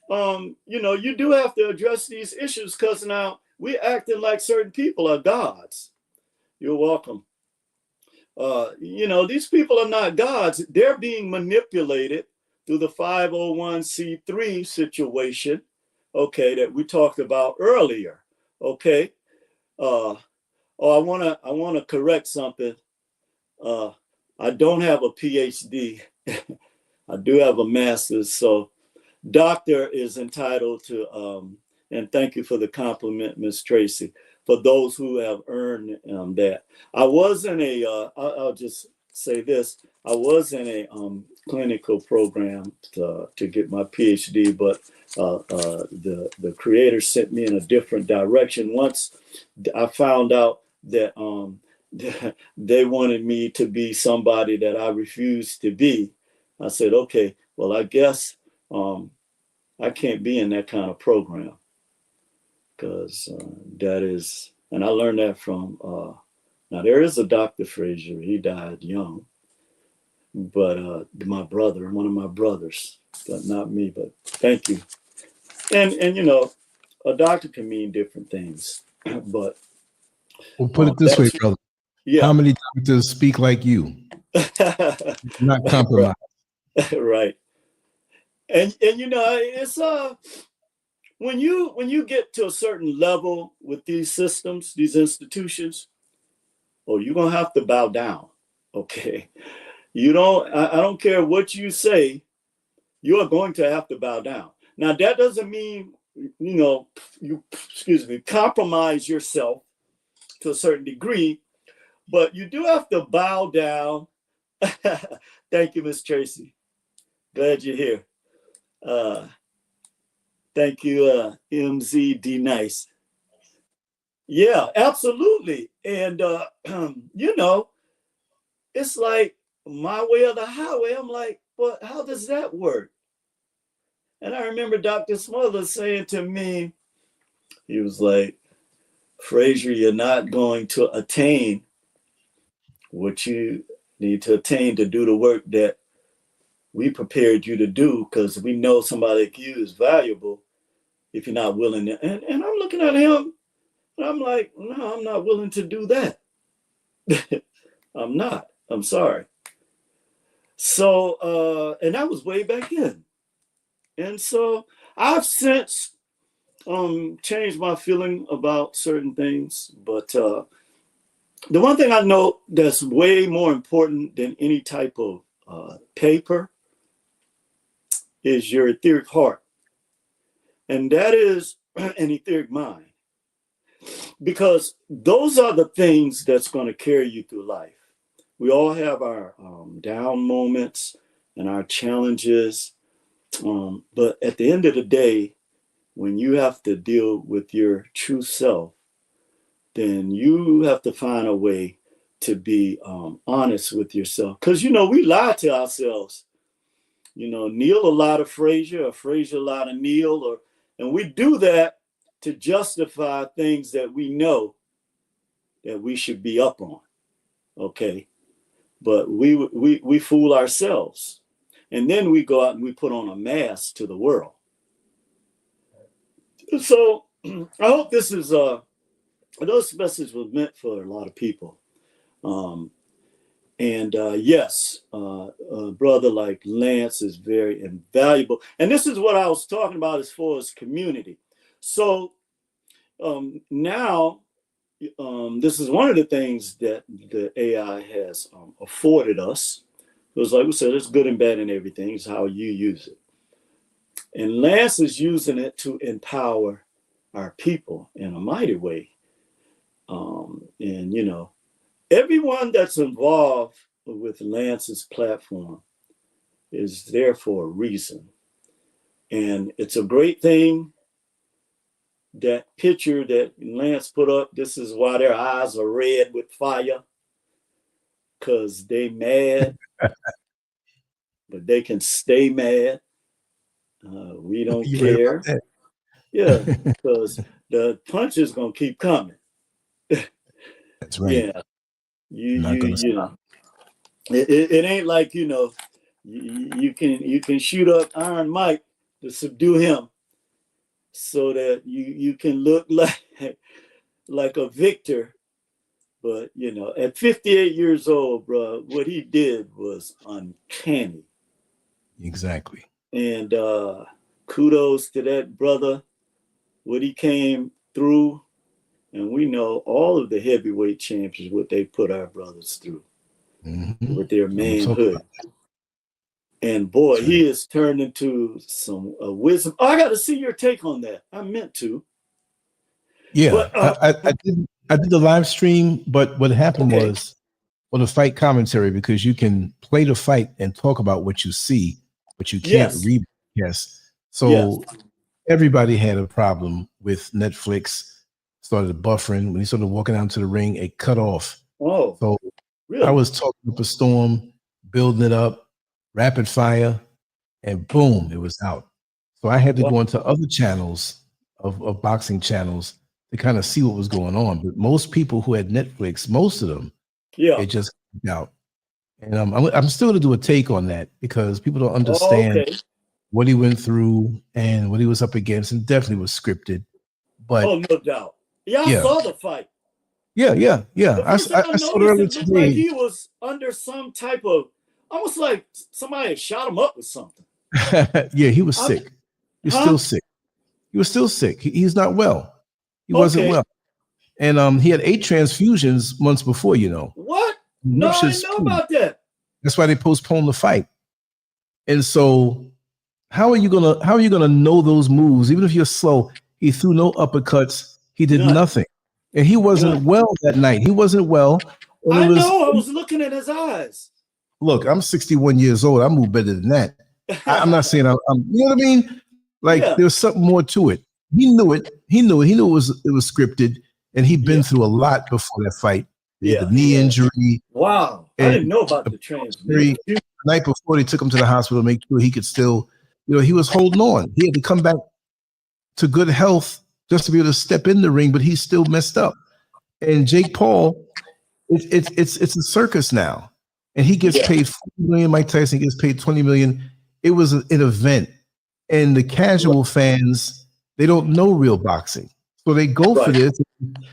you do have to address these issues, because now we're acting like certain people are gods. You're welcome. These people are not gods. They're being manipulated through the 501c3 situation, okay, that we talked about earlier, okay? I want to correct something. I don't have a PhD. I do have a master's, so doctor is entitled to, and thank you for the compliment, Ms. Tracy, for those who have earned that. I was in I'll just say this, I was in a clinical program to get my PhD, but the creator sent me in a different direction. Once I found out that they wanted me to be somebody that I refused to be, I said, okay, well, I guess I can't be in that kind of program, because that is, and I learned that from, now there is a Dr. Frazier, he died young, but my brother, one of my brothers, but not me, but thank you. And a doctor can mean different things, but. Well, put it this way, brother. Yeah. How many doctors speak like you? Not compromise. Right. And you know, it's when you get to a certain level with these systems, these institutions, oh, you're gonna have to bow down. Okay. You don't, I don't care what you say, you are going to have to bow down. Now that doesn't mean, you know, you, excuse me, compromise yourself to a certain degree, but you do have to bow down. Thank you, Miss Tracy. Glad you're here. Thank you, MZD Nice. Yeah, absolutely. And you know, it's like my way or the highway. I'm like, well, how does that work? And I remember Dr. Smothers saying to me, he was like, Frazier, you're not going to attain what you need to attain to do the work that we prepared you to do, because we know somebody like you is valuable if you're not willing to. And I'm looking at him and I'm like, no, I'm not willing to do that. I'm not. I'm sorry. So, and that was way back then. And so I've since changed my feeling about certain things. But the one thing I know that's way more important than any type of paper is your etheric heart. And that is an etheric mind. Because those are the things that's going to carry you through life. We all have our down moments and our challenges. But at the end of the day, when you have to deal with your true self, then you have to find a way to be honest with yourself. Because, you know, we lie to ourselves. You know, Neil a lot of Frazier, or Frazier a lot of Neil, and we do that to justify things that we know that we should be up on. Okay. But we fool ourselves. And then we go out and we put on a mask to the world. So I hope this is those message was meant for a lot of people. Yes, a brother like Lance is very invaluable. And this is what I was talking about as far as community. So now this is one of the things that the AI has afforded us. It was like we said, it's good and bad and everything. It's how you use it. And Lance is using it to empower our people in a mighty way. And, you know, everyone that's involved with Lance's platform is there for a reason. And it's a great thing. That picture that Lance put up, this is why their eyes are red with fire, because they mad, but they can stay mad. We don't care. Yeah, because the punch is going to keep coming. That's right. Yeah, you know, it ain't like, you know, you can shoot up Iron Mike to subdue him, so that you can look like a victor. But, you know, at 58 years old, bro, what he did was uncanny. Exactly. And kudos to that brother, what he came through. And we know all of the heavyweight champions, what they put our brothers through with their manhood. And boy, he has turned into some wisdom. Oh, I got to see your take on that. I meant to. Yeah, but, I did the live stream, but what happened was, well, the fight commentary, because you can play the fight and talk about what you see, but you can't read. Yes. So everybody had a problem with Netflix. Started buffering when he started walking out to the ring. It cut off. Oh, so really? I was talking up a storm, building it up, rapid fire, and boom, it was out. So I had to go into other channels of boxing channels to kind of see what was going on. But most people who had Netflix, most of them, it just came out. And I'm still going to do a take on that, because people don't understand what he went through and what he was up against, and definitely was scripted. But no doubt. Yeah, I saw the fight. Yeah. I saw it earlier today. Like he was under some type of, almost like somebody shot him up with something. Yeah, he was sick. He's still sick. He was still sick. He's not well. He wasn't well. And he had 8 transfusions months before, you know. What? No, I didn't know about that. That's why they postponed the fight. And so how are you gonna know those moves? Even if you're slow, he threw no uppercuts, he did nothing. And he wasn't well that night. He wasn't well. I was looking at his eyes. Look, I'm 61 years old. I move better than that. I'm not saying I'm you know what I mean? Like there's something more to it. He knew it. He knew it was scripted, and he'd been through a lot before that fight. The knee injury. Wow. I didn't know about the transfusion. The night before, they took him to the hospital to make sure he could still, you know, he was holding on. He had to come back to good health just to be able to step in the ring, but he's still messed up. And Jake Paul, it's a circus now. And he gets paid $40 million. Mike Tyson gets paid $20 million. It was an event. And the casual fans, they don't know real boxing. So they go for this.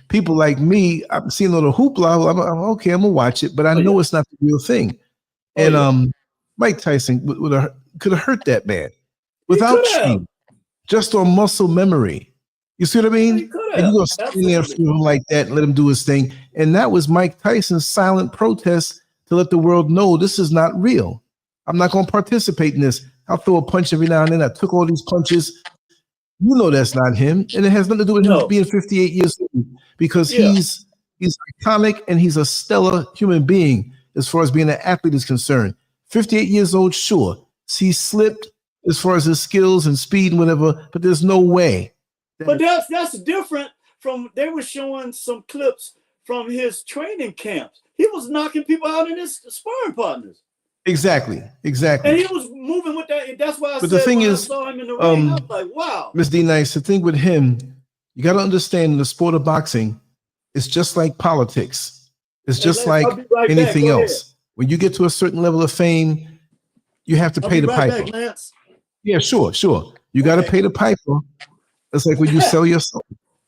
People like me, I'm seeing a little hoopla. I'm okay, I'm gonna watch it, but I know it's not the real thing. And Mike Tyson could have hurt that man without training, just on muscle memory. You see what I mean? And you're gonna stand there for him like that and let him do his thing. And that was Mike Tyson's silent protest to let the world know this is not real. I'm not gonna participate in this. I'll throw a punch every now and then. I took all these punches. You know that's not him, and it has nothing to do with him being 58 years old, because he's iconic and he's a stellar human being as far as being an athlete is concerned. 58 years old, sure. He slipped as far as his skills and speed and whatever, but there's no way. But that's different from, they were showing some clips from his training camps. He was knocking people out in his sparring partners. Exactly. And he was moving with that. That's why the thing is, I saw him in the ring, I was like, wow. Ms. D Nice, the thing with him, you got to understand, in the sport of boxing, it's just like politics. It's just like anything else. When you get to a certain level of fame, you have to pay the piper. Yeah, sure. You got to pay the piper. It's like when you sell your soul.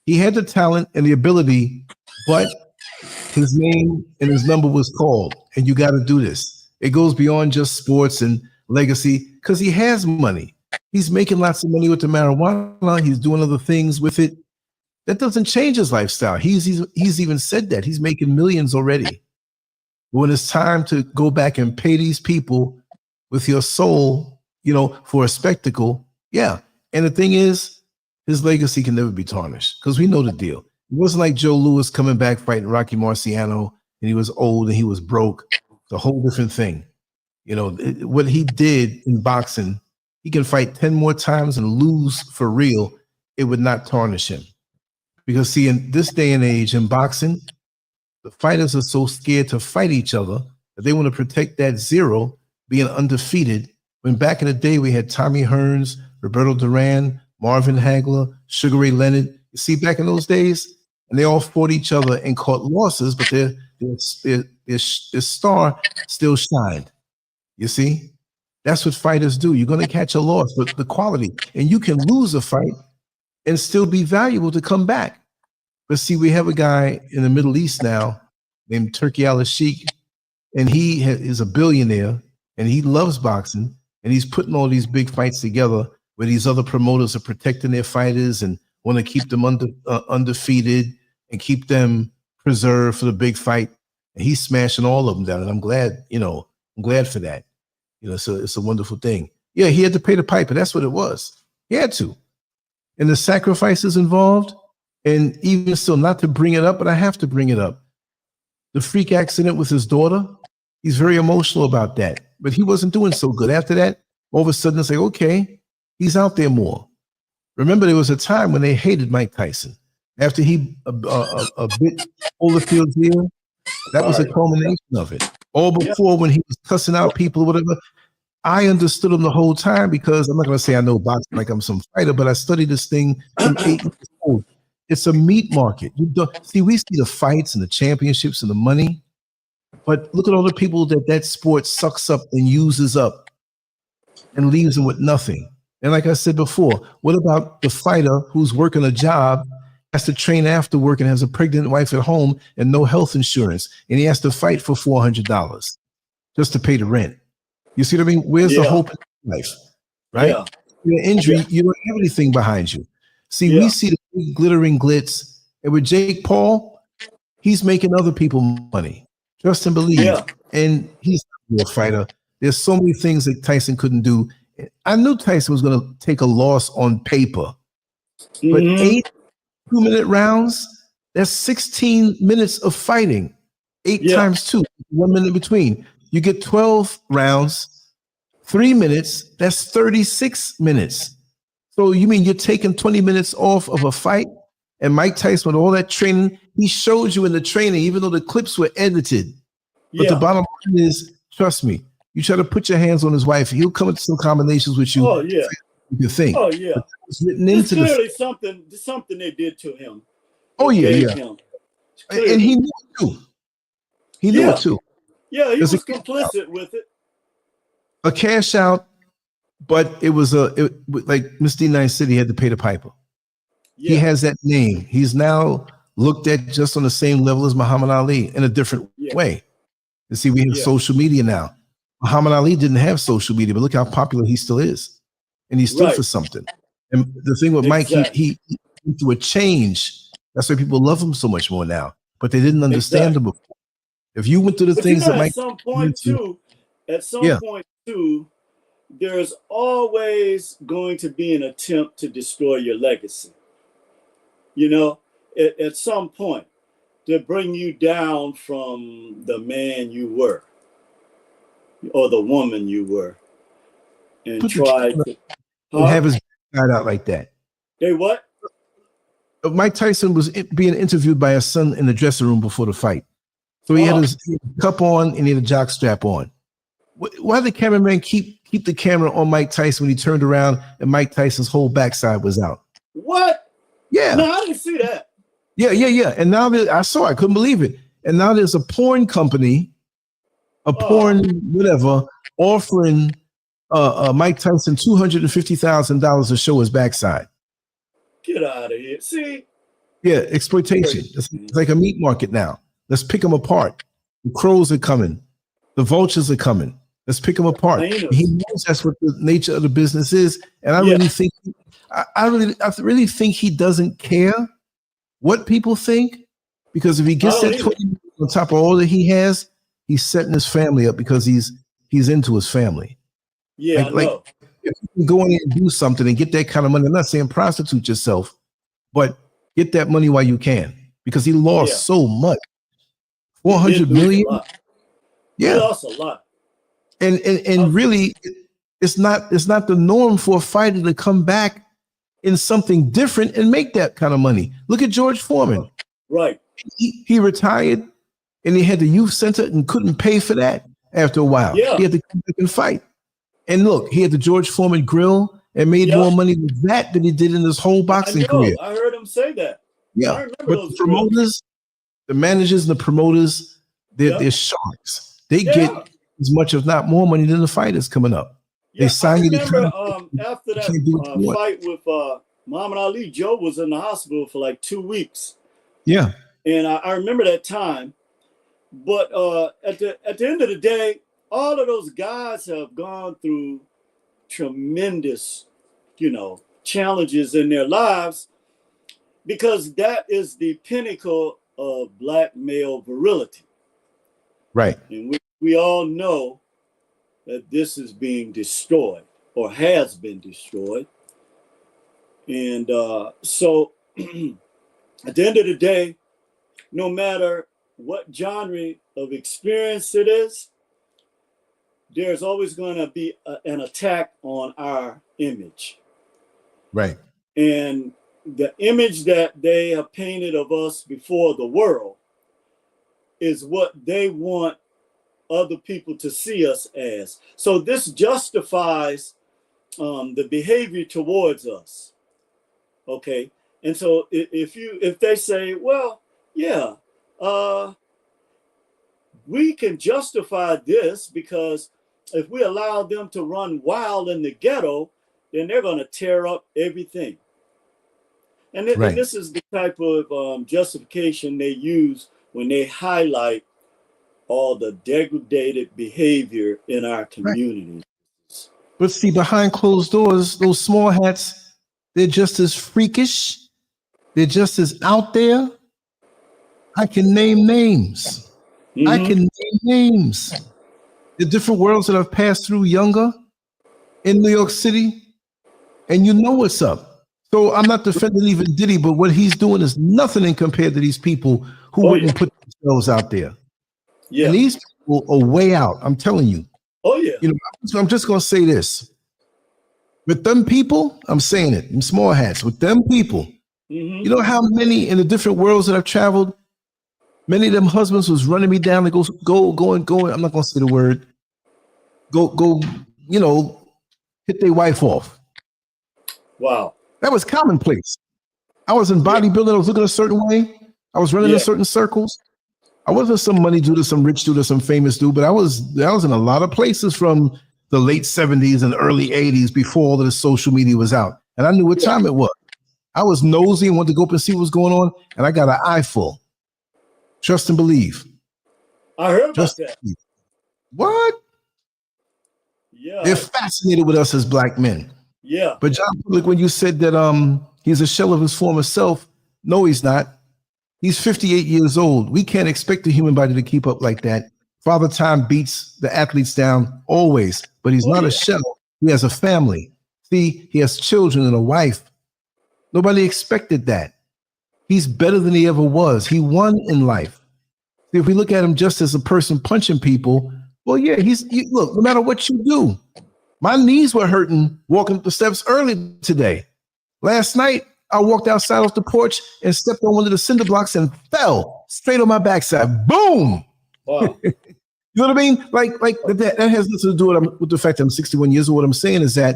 He had the talent and the ability, but his name and his number was called, and you got to do this. It goes beyond just sports and legacy, because he has money. He's making lots of money with the marijuana. He's doing other things with it. That doesn't change his lifestyle. He's even said that. He's making millions already. But when it's time to go back and pay these people with your soul, you know, for a spectacle, yeah. And the thing is, his legacy can never be tarnished, because we know the deal. It wasn't like Joe Louis coming back fighting Rocky Marciano, and he was old and he was broke. It's a whole different thing. You know, what he did in boxing, he can fight 10 more times and lose for real. It would not tarnish him. Because see, in this day and age in boxing, the fighters are so scared to fight each other that they want to protect that zero, being undefeated. When back in the day, we had Tommy Hearns, Roberto Duran, Marvin Hagler, Sugar Ray Leonard. You see, back in those days, and they all fought each other and caught losses, but their star still shined. You see, that's what fighters do. You're going to catch a loss, but the quality, and you can lose a fight and still be valuable to come back. But see, we have a guy in the Middle East now named Turki Al-Sheikh, and he is a billionaire, and he loves boxing, and he's putting all these big fights together where these other promoters are protecting their fighters and want to keep them undefeated and keep them preserved for the big fight. And he's smashing all of them down. And I'm glad, I'm glad for that. So it's a wonderful thing. Yeah, he had to pay the piper. That's what it was. He had to. And the sacrifices involved, and even still, not to bring it up, but I have to bring it up. The freak accident with his daughter, he's very emotional about that. But he wasn't doing so good. After that, all of a sudden it's like, okay, he's out there more. Remember, there was a time when they hated Mike Tyson. After he bit Holyfield's ear, that was a culmination of it. All before, when he was cussing out people or whatever, I understood him the whole time, because I'm not going to say I know boxing like I'm some fighter, but I studied this thing from 8 years old. It's a meat market. See, we see the fights and the championships and the money, but look at all the people that sport sucks up and uses up and leaves them with nothing. And like I said before, what about the fighter who's working a job, has to train after work, and has a pregnant wife at home and no health insurance, and he has to fight for $400 just to pay the rent? You see what I mean? Where's the hope in life? right? Yeah. Your injury, Yeah. you don't have anything behind you. See, we Yeah. see the big glittering glitz, and with Jake Paul, he's making other people money. Trust and believe. Yeah. And he's not a real fighter. There's so many things that Tyson couldn't do. I knew Tyson was going to take a loss on paper, but Mm-hmm. 8 2-minute rounds, that's 16 minutes of fighting. 8 Yeah. times 2, 1 minute between. You get 12 rounds, 3 minutes, that's 36 minutes. So you mean you're taking 20 minutes off of a fight? And Mike Tyson, with all that training, he showed you in the training, even though the clips were edited. But the Yeah. bottom line is, trust me, you try to put your hands on his wife, he'll come into some combinations with you. Oh yeah. You think. Oh yeah. But it's written It's into clearly the. something they did to him. Oh yeah, Gave yeah. him. And he knew it too. He knew it too. Yeah, he There's was complicit with it. A cash out, but it was like Miss D9 said, he had to pay the piper. Yeah. He has that name. He's now looked at just on the same level as Muhammad Ali in a different way. You see, we have social media now. Muhammad Ali didn't have social media, but look how popular he still is. And he stood for something. And the thing with Mike, he went through a change. That's why people love him so much more now. But they didn't understand him before. If you went through the things that Mike, at some point too, there's always going to be an attempt to destroy your legacy. You know, at some point, to bring you down from the man you were or the woman you were, and try to have his side out like that. They what? Mike Tyson was being interviewed by his son in the dressing room before the fight. So he had his cup on and he had a jock strap on. Why did the cameraman keep the camera on Mike Tyson when he turned around and Mike Tyson's whole backside was out? What? Yeah. No, I didn't see that. Yeah. And now I saw it. I couldn't believe it. And now there's a porn company, porn whatever, offering Mike Tyson $250,000 to show his backside. Get out of here. See? Yeah, exploitation. It's like a meat market now. Let's pick them apart. The crows are coming. The vultures are coming. Let's pick them apart. He knows that's what the nature of the business is. And I really think I really think he doesn't care what people think, because if he gets that 20 on top of all that he has, he's setting his family up because he's into his family. Yeah, like if you can go in and do something and get that kind of money, I'm not saying prostitute yourself, but get that money while you can, because he lost so much. 400 million. He lost a lot. And really, it's not the norm for a fighter to come back in something different and make that kind of money. Look at George Foreman. Right. He retired and he had the youth center and couldn't pay for that after a while. Yeah. He had to come back and fight. And look, he had the George Foreman grill and made more money with that than he did in his whole boxing career. I heard him say that. Yeah. But the promoters, the managers and the promoters, they're sharks. They get as much, if not more, money than the fighters coming up. They sign you to after that fight with Muhammad Ali, Joe was in the hospital for like 2 weeks. Yeah. And I remember that time. But at the end of the day, all of those guys have gone through tremendous, challenges in their lives, because that is the pinnacle of Black male virility. Right. And we all know that this is being destroyed or has been destroyed. And so at the end of the day, no matter what genre of experience it is, there's always going to be an attack on our image. Right. And the image that they have painted of us before the world is what they want other people to see us as. So this justifies the behavior towards us. Okay. And so if they say, well, yeah, we can justify this because if we allow them to run wild in the ghetto, then they're going to tear up everything. And this is the type of justification they use when they highlight all the degraded behavior in our communities. But see, behind closed doors, those small hats, they're just as freakish. They're just as out there. I can name names. I can name names. The different worlds that I've passed through younger in New York City, and you know what's up. So I'm not defending even Diddy, but what he's doing is nothing in compared to these people who wouldn't put themselves out there. Yeah. And these people are way out. I'm telling you. Oh, yeah. You know, I'm just going to say this. With them people, I'm saying it in small hats, with them people, you know how many in the different worlds that I've traveled, many of them husbands was running me down to go. I'm not going to say the word. Go, you know, hit their wife off. Wow. That was commonplace. I was in bodybuilding. I was looking a certain way. I was running in certain circles. I wasn't some money dude or some rich dude or some famous dude, but I was in a lot of places from the late 70s and early 80s before all of the social media was out. And I knew what time it was. I was nosy and wanted to go up and see what was going on. And I got an eye full. Trust and believe. I heard about that. What? Yeah. They're fascinated with us as black men. Yeah. But John Public, when you said that he's a shell of his former self, no, he's not. He's 58 years old. We can't expect the human body to keep up like that. Father Time beats the athletes down always, but he's not a shell. He has a family. See, he has children and a wife. Nobody expected that. He's better than he ever was. He won in life. See, if we look at him just as a person punching people, well, yeah, look, no matter what you do, my knees were hurting walking up the steps early today. Last night, I walked outside off the porch and stepped on one of the cinder blocks and fell straight on my backside. Boom! Wow. You know what I mean? Like that has nothing to do with the fact that I'm 61 years old. What I'm saying is that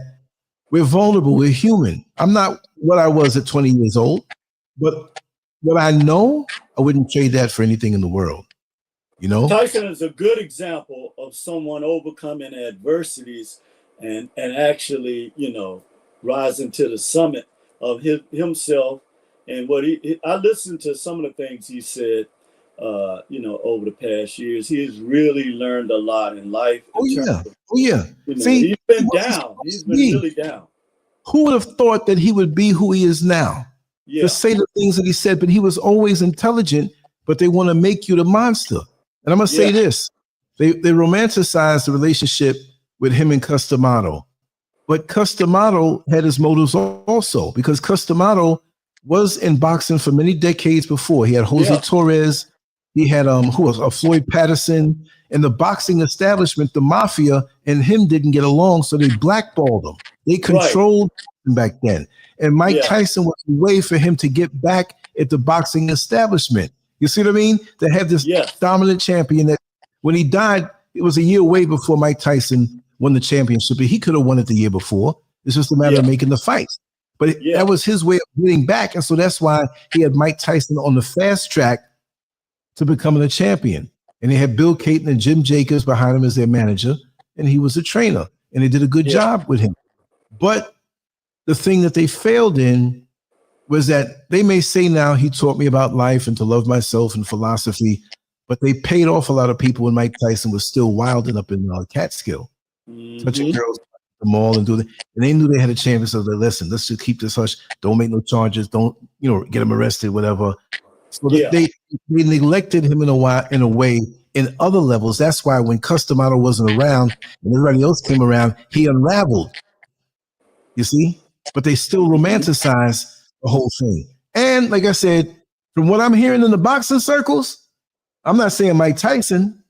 we're vulnerable. We're human. I'm not what I was at 20 years old, but what I know, I wouldn't trade that for anything in the world. You know? Tyson is a good example of someone overcoming adversities and actually, you know, rising to the summit of himself and what I listened to some of the things he said, you know, over the past years. He has really learned a lot in life. You know, see, he's been down. He's been really down. Who would have thought that he would be who he is now? To say the things that he said, but he was always intelligent, but they want to make you the monster. And I'm going to say this. They romanticize the relationship with him and Customato. But Customato had his motives also, because Customato was in boxing for many decades before. He had Jose Torres. He had who was Floyd Patterson. And the boxing establishment, the mafia, and him didn't get along, so they blackballed him. They controlled him back then. And Mike Tyson was a way for him to get back at the boxing establishment. You see what I mean? They had this dominant champion that when he died, it was a year away before Mike Tyson won the championship. He could have won it the year before. It's just a matter of making the fights. But that was his way of getting back. And so that's why he had Mike Tyson on the fast track to becoming a champion. And they had Bill Caton and Jim Jacobs behind him as their manager. And he was a trainer. And they did a good job with him. But the thing that they failed in was that they may say now he taught me about life and to love myself and philosophy, but they paid off a lot of people when Mike Tyson was still wilding up in Catskill, touching girls at the mall and doing it. And they knew they had a chance. So they listen, let's just keep this hush. Don't make no charges. Don't, get him arrested, whatever. So they neglected him in a way in other levels. That's why when Customato wasn't around and everybody else came around, he unraveled. You see? But they still romanticize the whole thing. And like I said, from what I'm hearing in the boxing circles, I'm not saying Mike Tyson,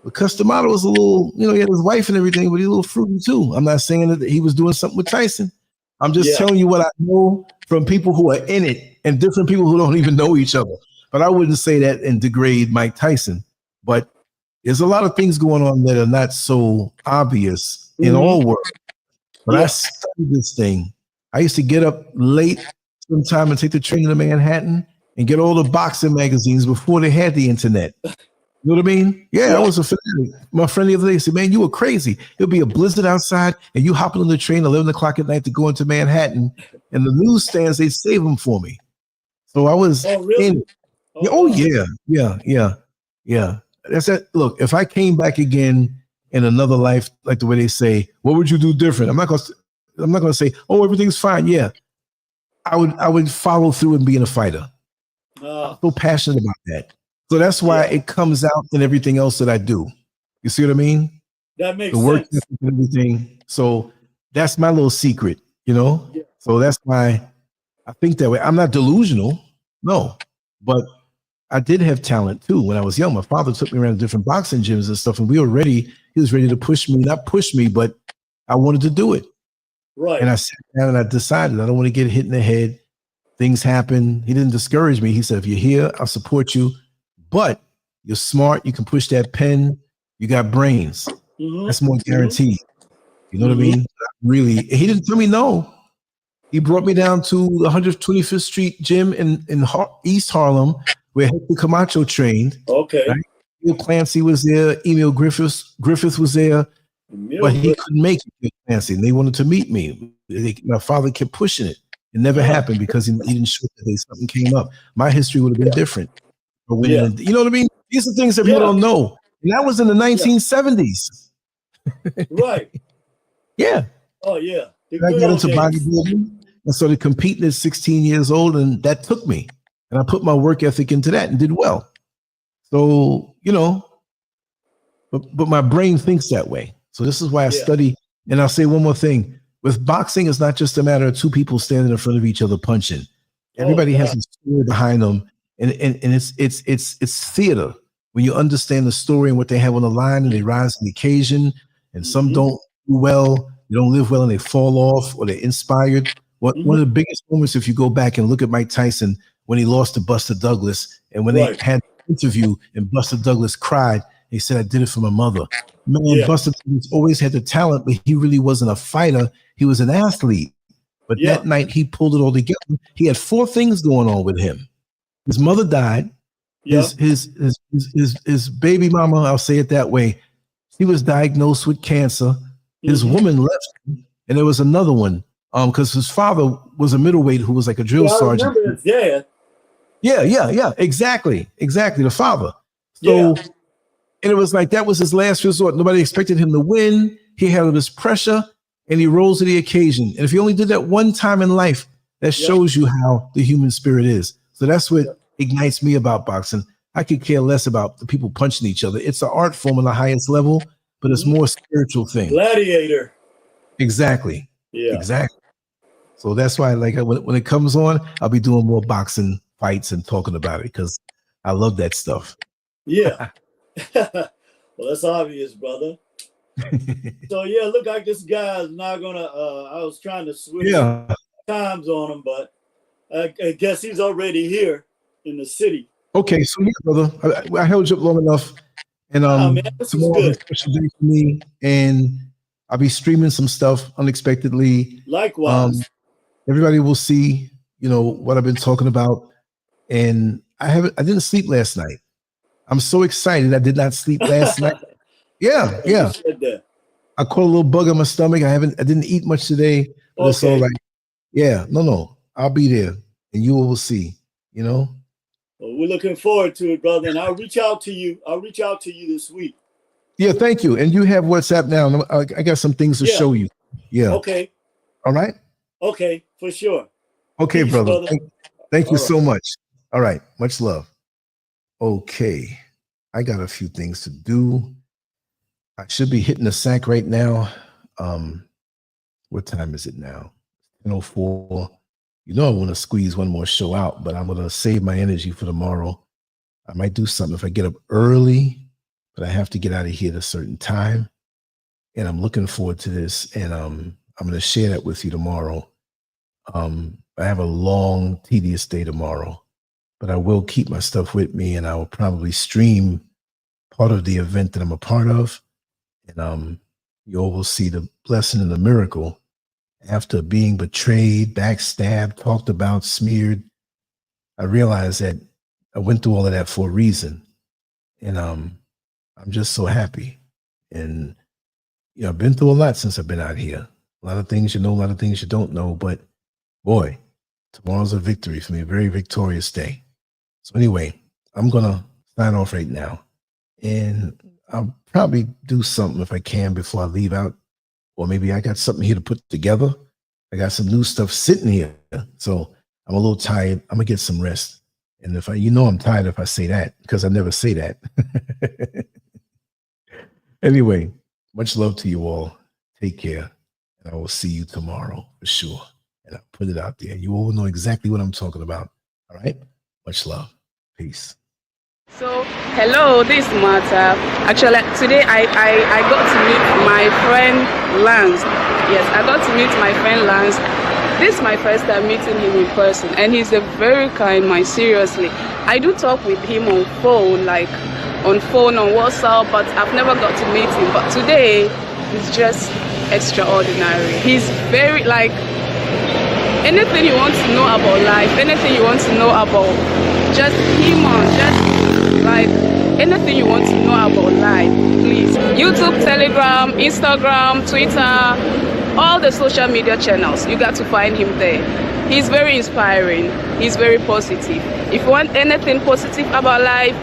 but Customato was a little, he had his wife and everything, but he's a little fruity too. I'm not saying that he was doing something with Tyson. I'm just telling you what I know from people who are in it and different people who don't even know each other. But I wouldn't say that and degrade Mike Tyson. But there's a lot of things going on that are not so obvious in all worlds. But I studied this thing. I used to get up late sometime and take the train to Manhattan and get all the boxing magazines before they had the internet. You know what I mean? Yeah, I was a fanatic. My friend the other day said, man, you were crazy. It'll be a blizzard outside and you hopping on the train 11 o'clock at night to go into Manhattan, and the newsstands, they'd save them for me. So I was in. Yeah. That's it. Look, if I came back again in another life, like the way they say, what would you do different? I'm not gonna say, oh, everything's fine. Yeah. I would follow through and being a fighter. I'm so passionate about that. So that's why it comes out in everything else that I do. You see what I mean? That makes the work sense. and everything. So that's my little secret, you know? Yeah. So that's why I think that way. I'm not delusional, no, but I did have talent too. When I was young, my father took me around to different boxing gyms and stuff, and he was ready to push me, not push me, but I wanted to do it. Right. And I sat down and I decided I don't want to get hit in the head. Things happen. He didn't discourage me. He said, if you're here, I'll support you, but you're smart. You can push that pen. You got brains. That's more guaranteed. You know what I mean? Really, he didn't tell me no. He brought me down to the 125th Street gym in East Harlem, where Hector Camacho trained. Okay. Right? Emil Clancy was there. Emil Griffith was there, but he couldn't make it. Clancy, and they wanted to meet me. My father kept pushing it. It never happened because he didn't show that something came up. My history would have been different. But when you know what I mean? These are things that people don't know. And that was in the 1970s. Right. Yeah. Oh, yeah. I got into bodybuilding and started competing at 16 years old, and that took me. And I put my work ethic into that and did well. So, you know, but my brain thinks that way. So this is why I study. And I'll say one more thing. With boxing, it's not just a matter of two people standing in front of each other punching. Everybody has a story behind them. And it's theater. When you understand the story and what they have on the line, and they rise to the occasion, and some don't do well, they don't live well, and they fall off, or they're inspired. One of the biggest moments, if you go back and look at Mike Tyson when he lost to Buster Douglas, and when they had the interview and Buster Douglas cried, he said, "I did it for my mother." Man, Buster Douglas always had the talent, but he really wasn't a fighter. He was an athlete. But that night he pulled it all together. He had 4 things going on with him. His mother died. His baby mama, I'll say it that way, she was diagnosed with cancer. His woman left him, and there was another one because his father was a middleweight who was like a drill sergeant. Yeah, exactly, the father. So, and it was like that was his last resort. Nobody expected him to win. He had all this pressure, and he rose to the occasion. And if he only did that one time in life, that shows you how the human spirit is. So that's what ignites me about boxing. I could care less about the people punching each other. It's an art form on the highest level, but it's more spiritual thing. Gladiator. Exactly. Yeah. Exactly. So that's why, like, when it comes on, I'll be doing more boxing fights and talking about it because I love that stuff. Yeah. Well, that's obvious, brother. So yeah, look like this guy is not gonna. I was trying to switch times on him, but I guess he's already here in the city. Okay, so yeah, brother, I held you up long enough, and man, this is good. A special day for me, and I'll be streaming some stuff unexpectedly. Likewise, everybody will see, you know, what I've been talking about, and I didn't sleep last night. I'm so excited. I did not sleep last night. Yeah. I caught a little bug on my stomach. I didn't eat much today, but it's all right. Yeah, no, I'll be there, and you will see. You know. Well, we're looking forward to it, brother. And I'll reach out to you. This week. Yeah, thank you. And you have WhatsApp now. I got some things to show you. Yeah. Okay. All right. Okay, for sure. Okay, peace, brother. Thank you so much. All right. Much love. Okay. I got a few things to do. I should be hitting the sack right now. What time is it now? 10:04. You know I want to squeeze one more show out, but I'm going to save my energy for tomorrow. I might do something if I get up early, but I have to get out of here at a certain time. And I'm looking forward to this, and I'm going to share that with you tomorrow. I have a long, tedious day tomorrow, but I will keep my stuff with me, and I will probably stream part of the event that I'm a part of. And you all will see the blessing and the miracle after being betrayed, backstabbed, talked about, smeared. I realized that I went through all of that for a reason. And I'm just so happy. And, you know, I've been through a lot since I've been out here. A lot of things you know, a lot of things you don't know. But boy, tomorrow's a victory for me, a very victorious day. So anyway, I'm going to sign off right now. And I'll probably do something if I can before I leave out. Or maybe I got something here to put together. I got some new stuff sitting here. So I'm a little tired. I'm going to get some rest. And if I'm tired if I say that, because I never say that. Anyway, much love to you all. Take care. And I will see you tomorrow for sure. And I'll put it out there. You all know exactly what I'm talking about. All right? Much love. Peace. So, hello, this is Martha. Actually, today I got to meet my friend Lance. Yes, I got to meet my friend Lance. This is my first time meeting him in person, and he's a very kind man, seriously. I do talk with him on phone, on WhatsApp, but I've never got to meet him. But today, he's just extraordinary. He's very, anything you want to know about life, anything you want to know about just human, anything you want to know about life, please. YouTube, Telegram, Instagram, Twitter, all the social media channels, you got to find him there. He's very inspiring. He's very positive. If you want anything positive about life,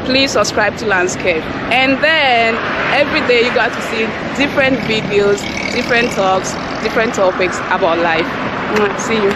please subscribe to Landscape. And then every day you got to see different videos, different talks, different topics about life. See you.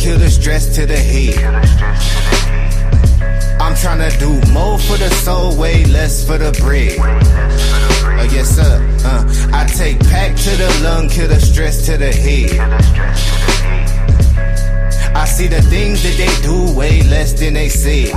kill the stress to the head. I'm tryna do more for the soul, way less for the bread. Yes sir, I take pack to the lung, kill the stress to the head. I see the things that they do way less than they say.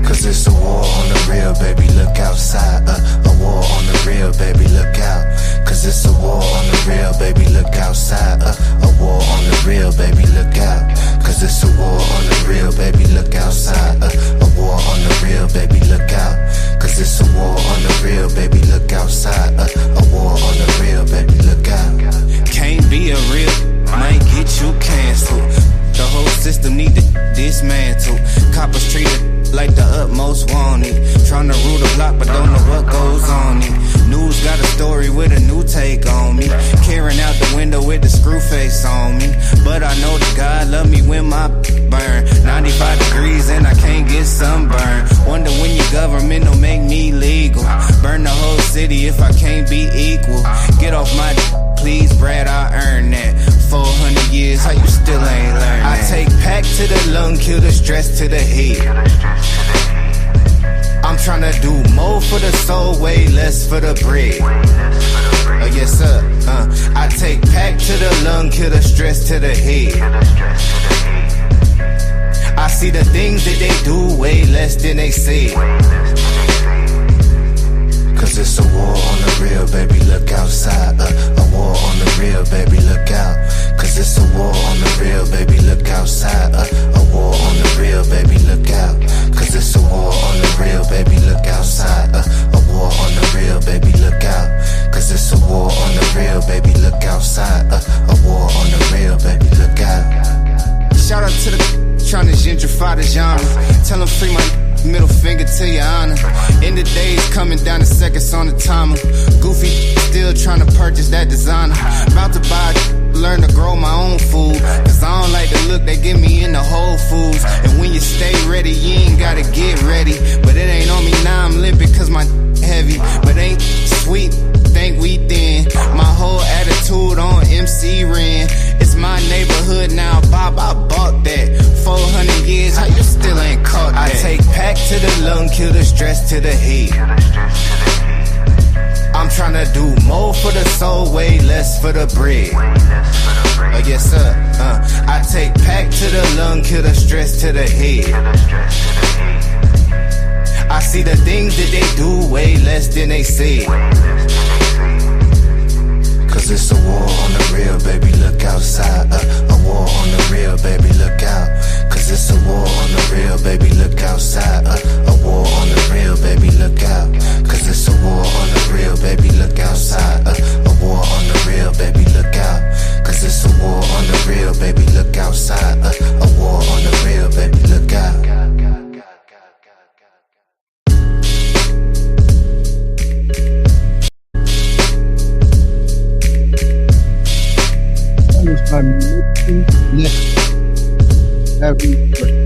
Cause it's a war on the real, baby, look outside. A war on the real, baby, look out. Cause it's a war on the real, baby, look outside. A war on the real, baby, look out. Cause it's a war on the real, baby, look outside. A war on the real, baby, look out. Cause it's a war on the real, baby, look outside. A war on the real, baby, look out. Can't be a real, might get you canceled. The whole system need to dismantle. Coppers treated like the utmost wanted. Tryna rule the block but don't know what goes on it. News got a story with a new take on me. Carrying out the window with the screw face on me. But I know that God love me when my burn 95 degrees and I can't get sunburn. Wonder when your government don't make me legal. Burn the whole city if I can't be equal. Get off my please, Brad, I earn that. 400 years, how you still ain't learned that? I take pack to the lung, kill the stress to the head. I'm tryna do more for the soul, way less for the bread. Yes sir, I take pack to the lung, kill the stress to the head. I see the things that they do way less than they say. Cause it's a war on the real, baby, look outside. A war on the real, baby, look out. Cause it's a war on the real, baby, look outside. A war on the real, baby, look out. Cause it's a war on the real, baby, look outside. A war on the real, baby, look out. Cause it's a war on the real, baby, look outside. A war on the real, baby, look out. Shout out to the trying to gentrify the genre. Tell them free my middle finger to your honor. In the days coming down the seconds on the timer. Goofy still trying to purchase that designer. About to buy, learn to grow my own food. Cause I don't like the look they give me in the Whole Foods. And when you stay ready, you ain't gotta get ready. But it ain't on me now, I'm limping cause my heavy. But ain't sweet, think we thin. My whole attitude on MC Ren. It's my neighborhood now, Bob, I bought that. 400 years, how you still ain't caught that? I take pack to the lung, kill the stress to the head. I'm tryna do more for the soul, way less for the bread. Yes sir, I take pack to the lung, kill the stress to the head. I see the things that they do way less than they say. Cause it's a war on the real, baby, look outside. A war on the real, baby, look out. Cause it's a war on the real, baby, look outside. A war on the real, baby, look out. Cause it's a war on the real, baby, look outside. A war on the real, baby, look out. Cause it's a war on the real, baby, look outside. A war on the real, baby, look out. By every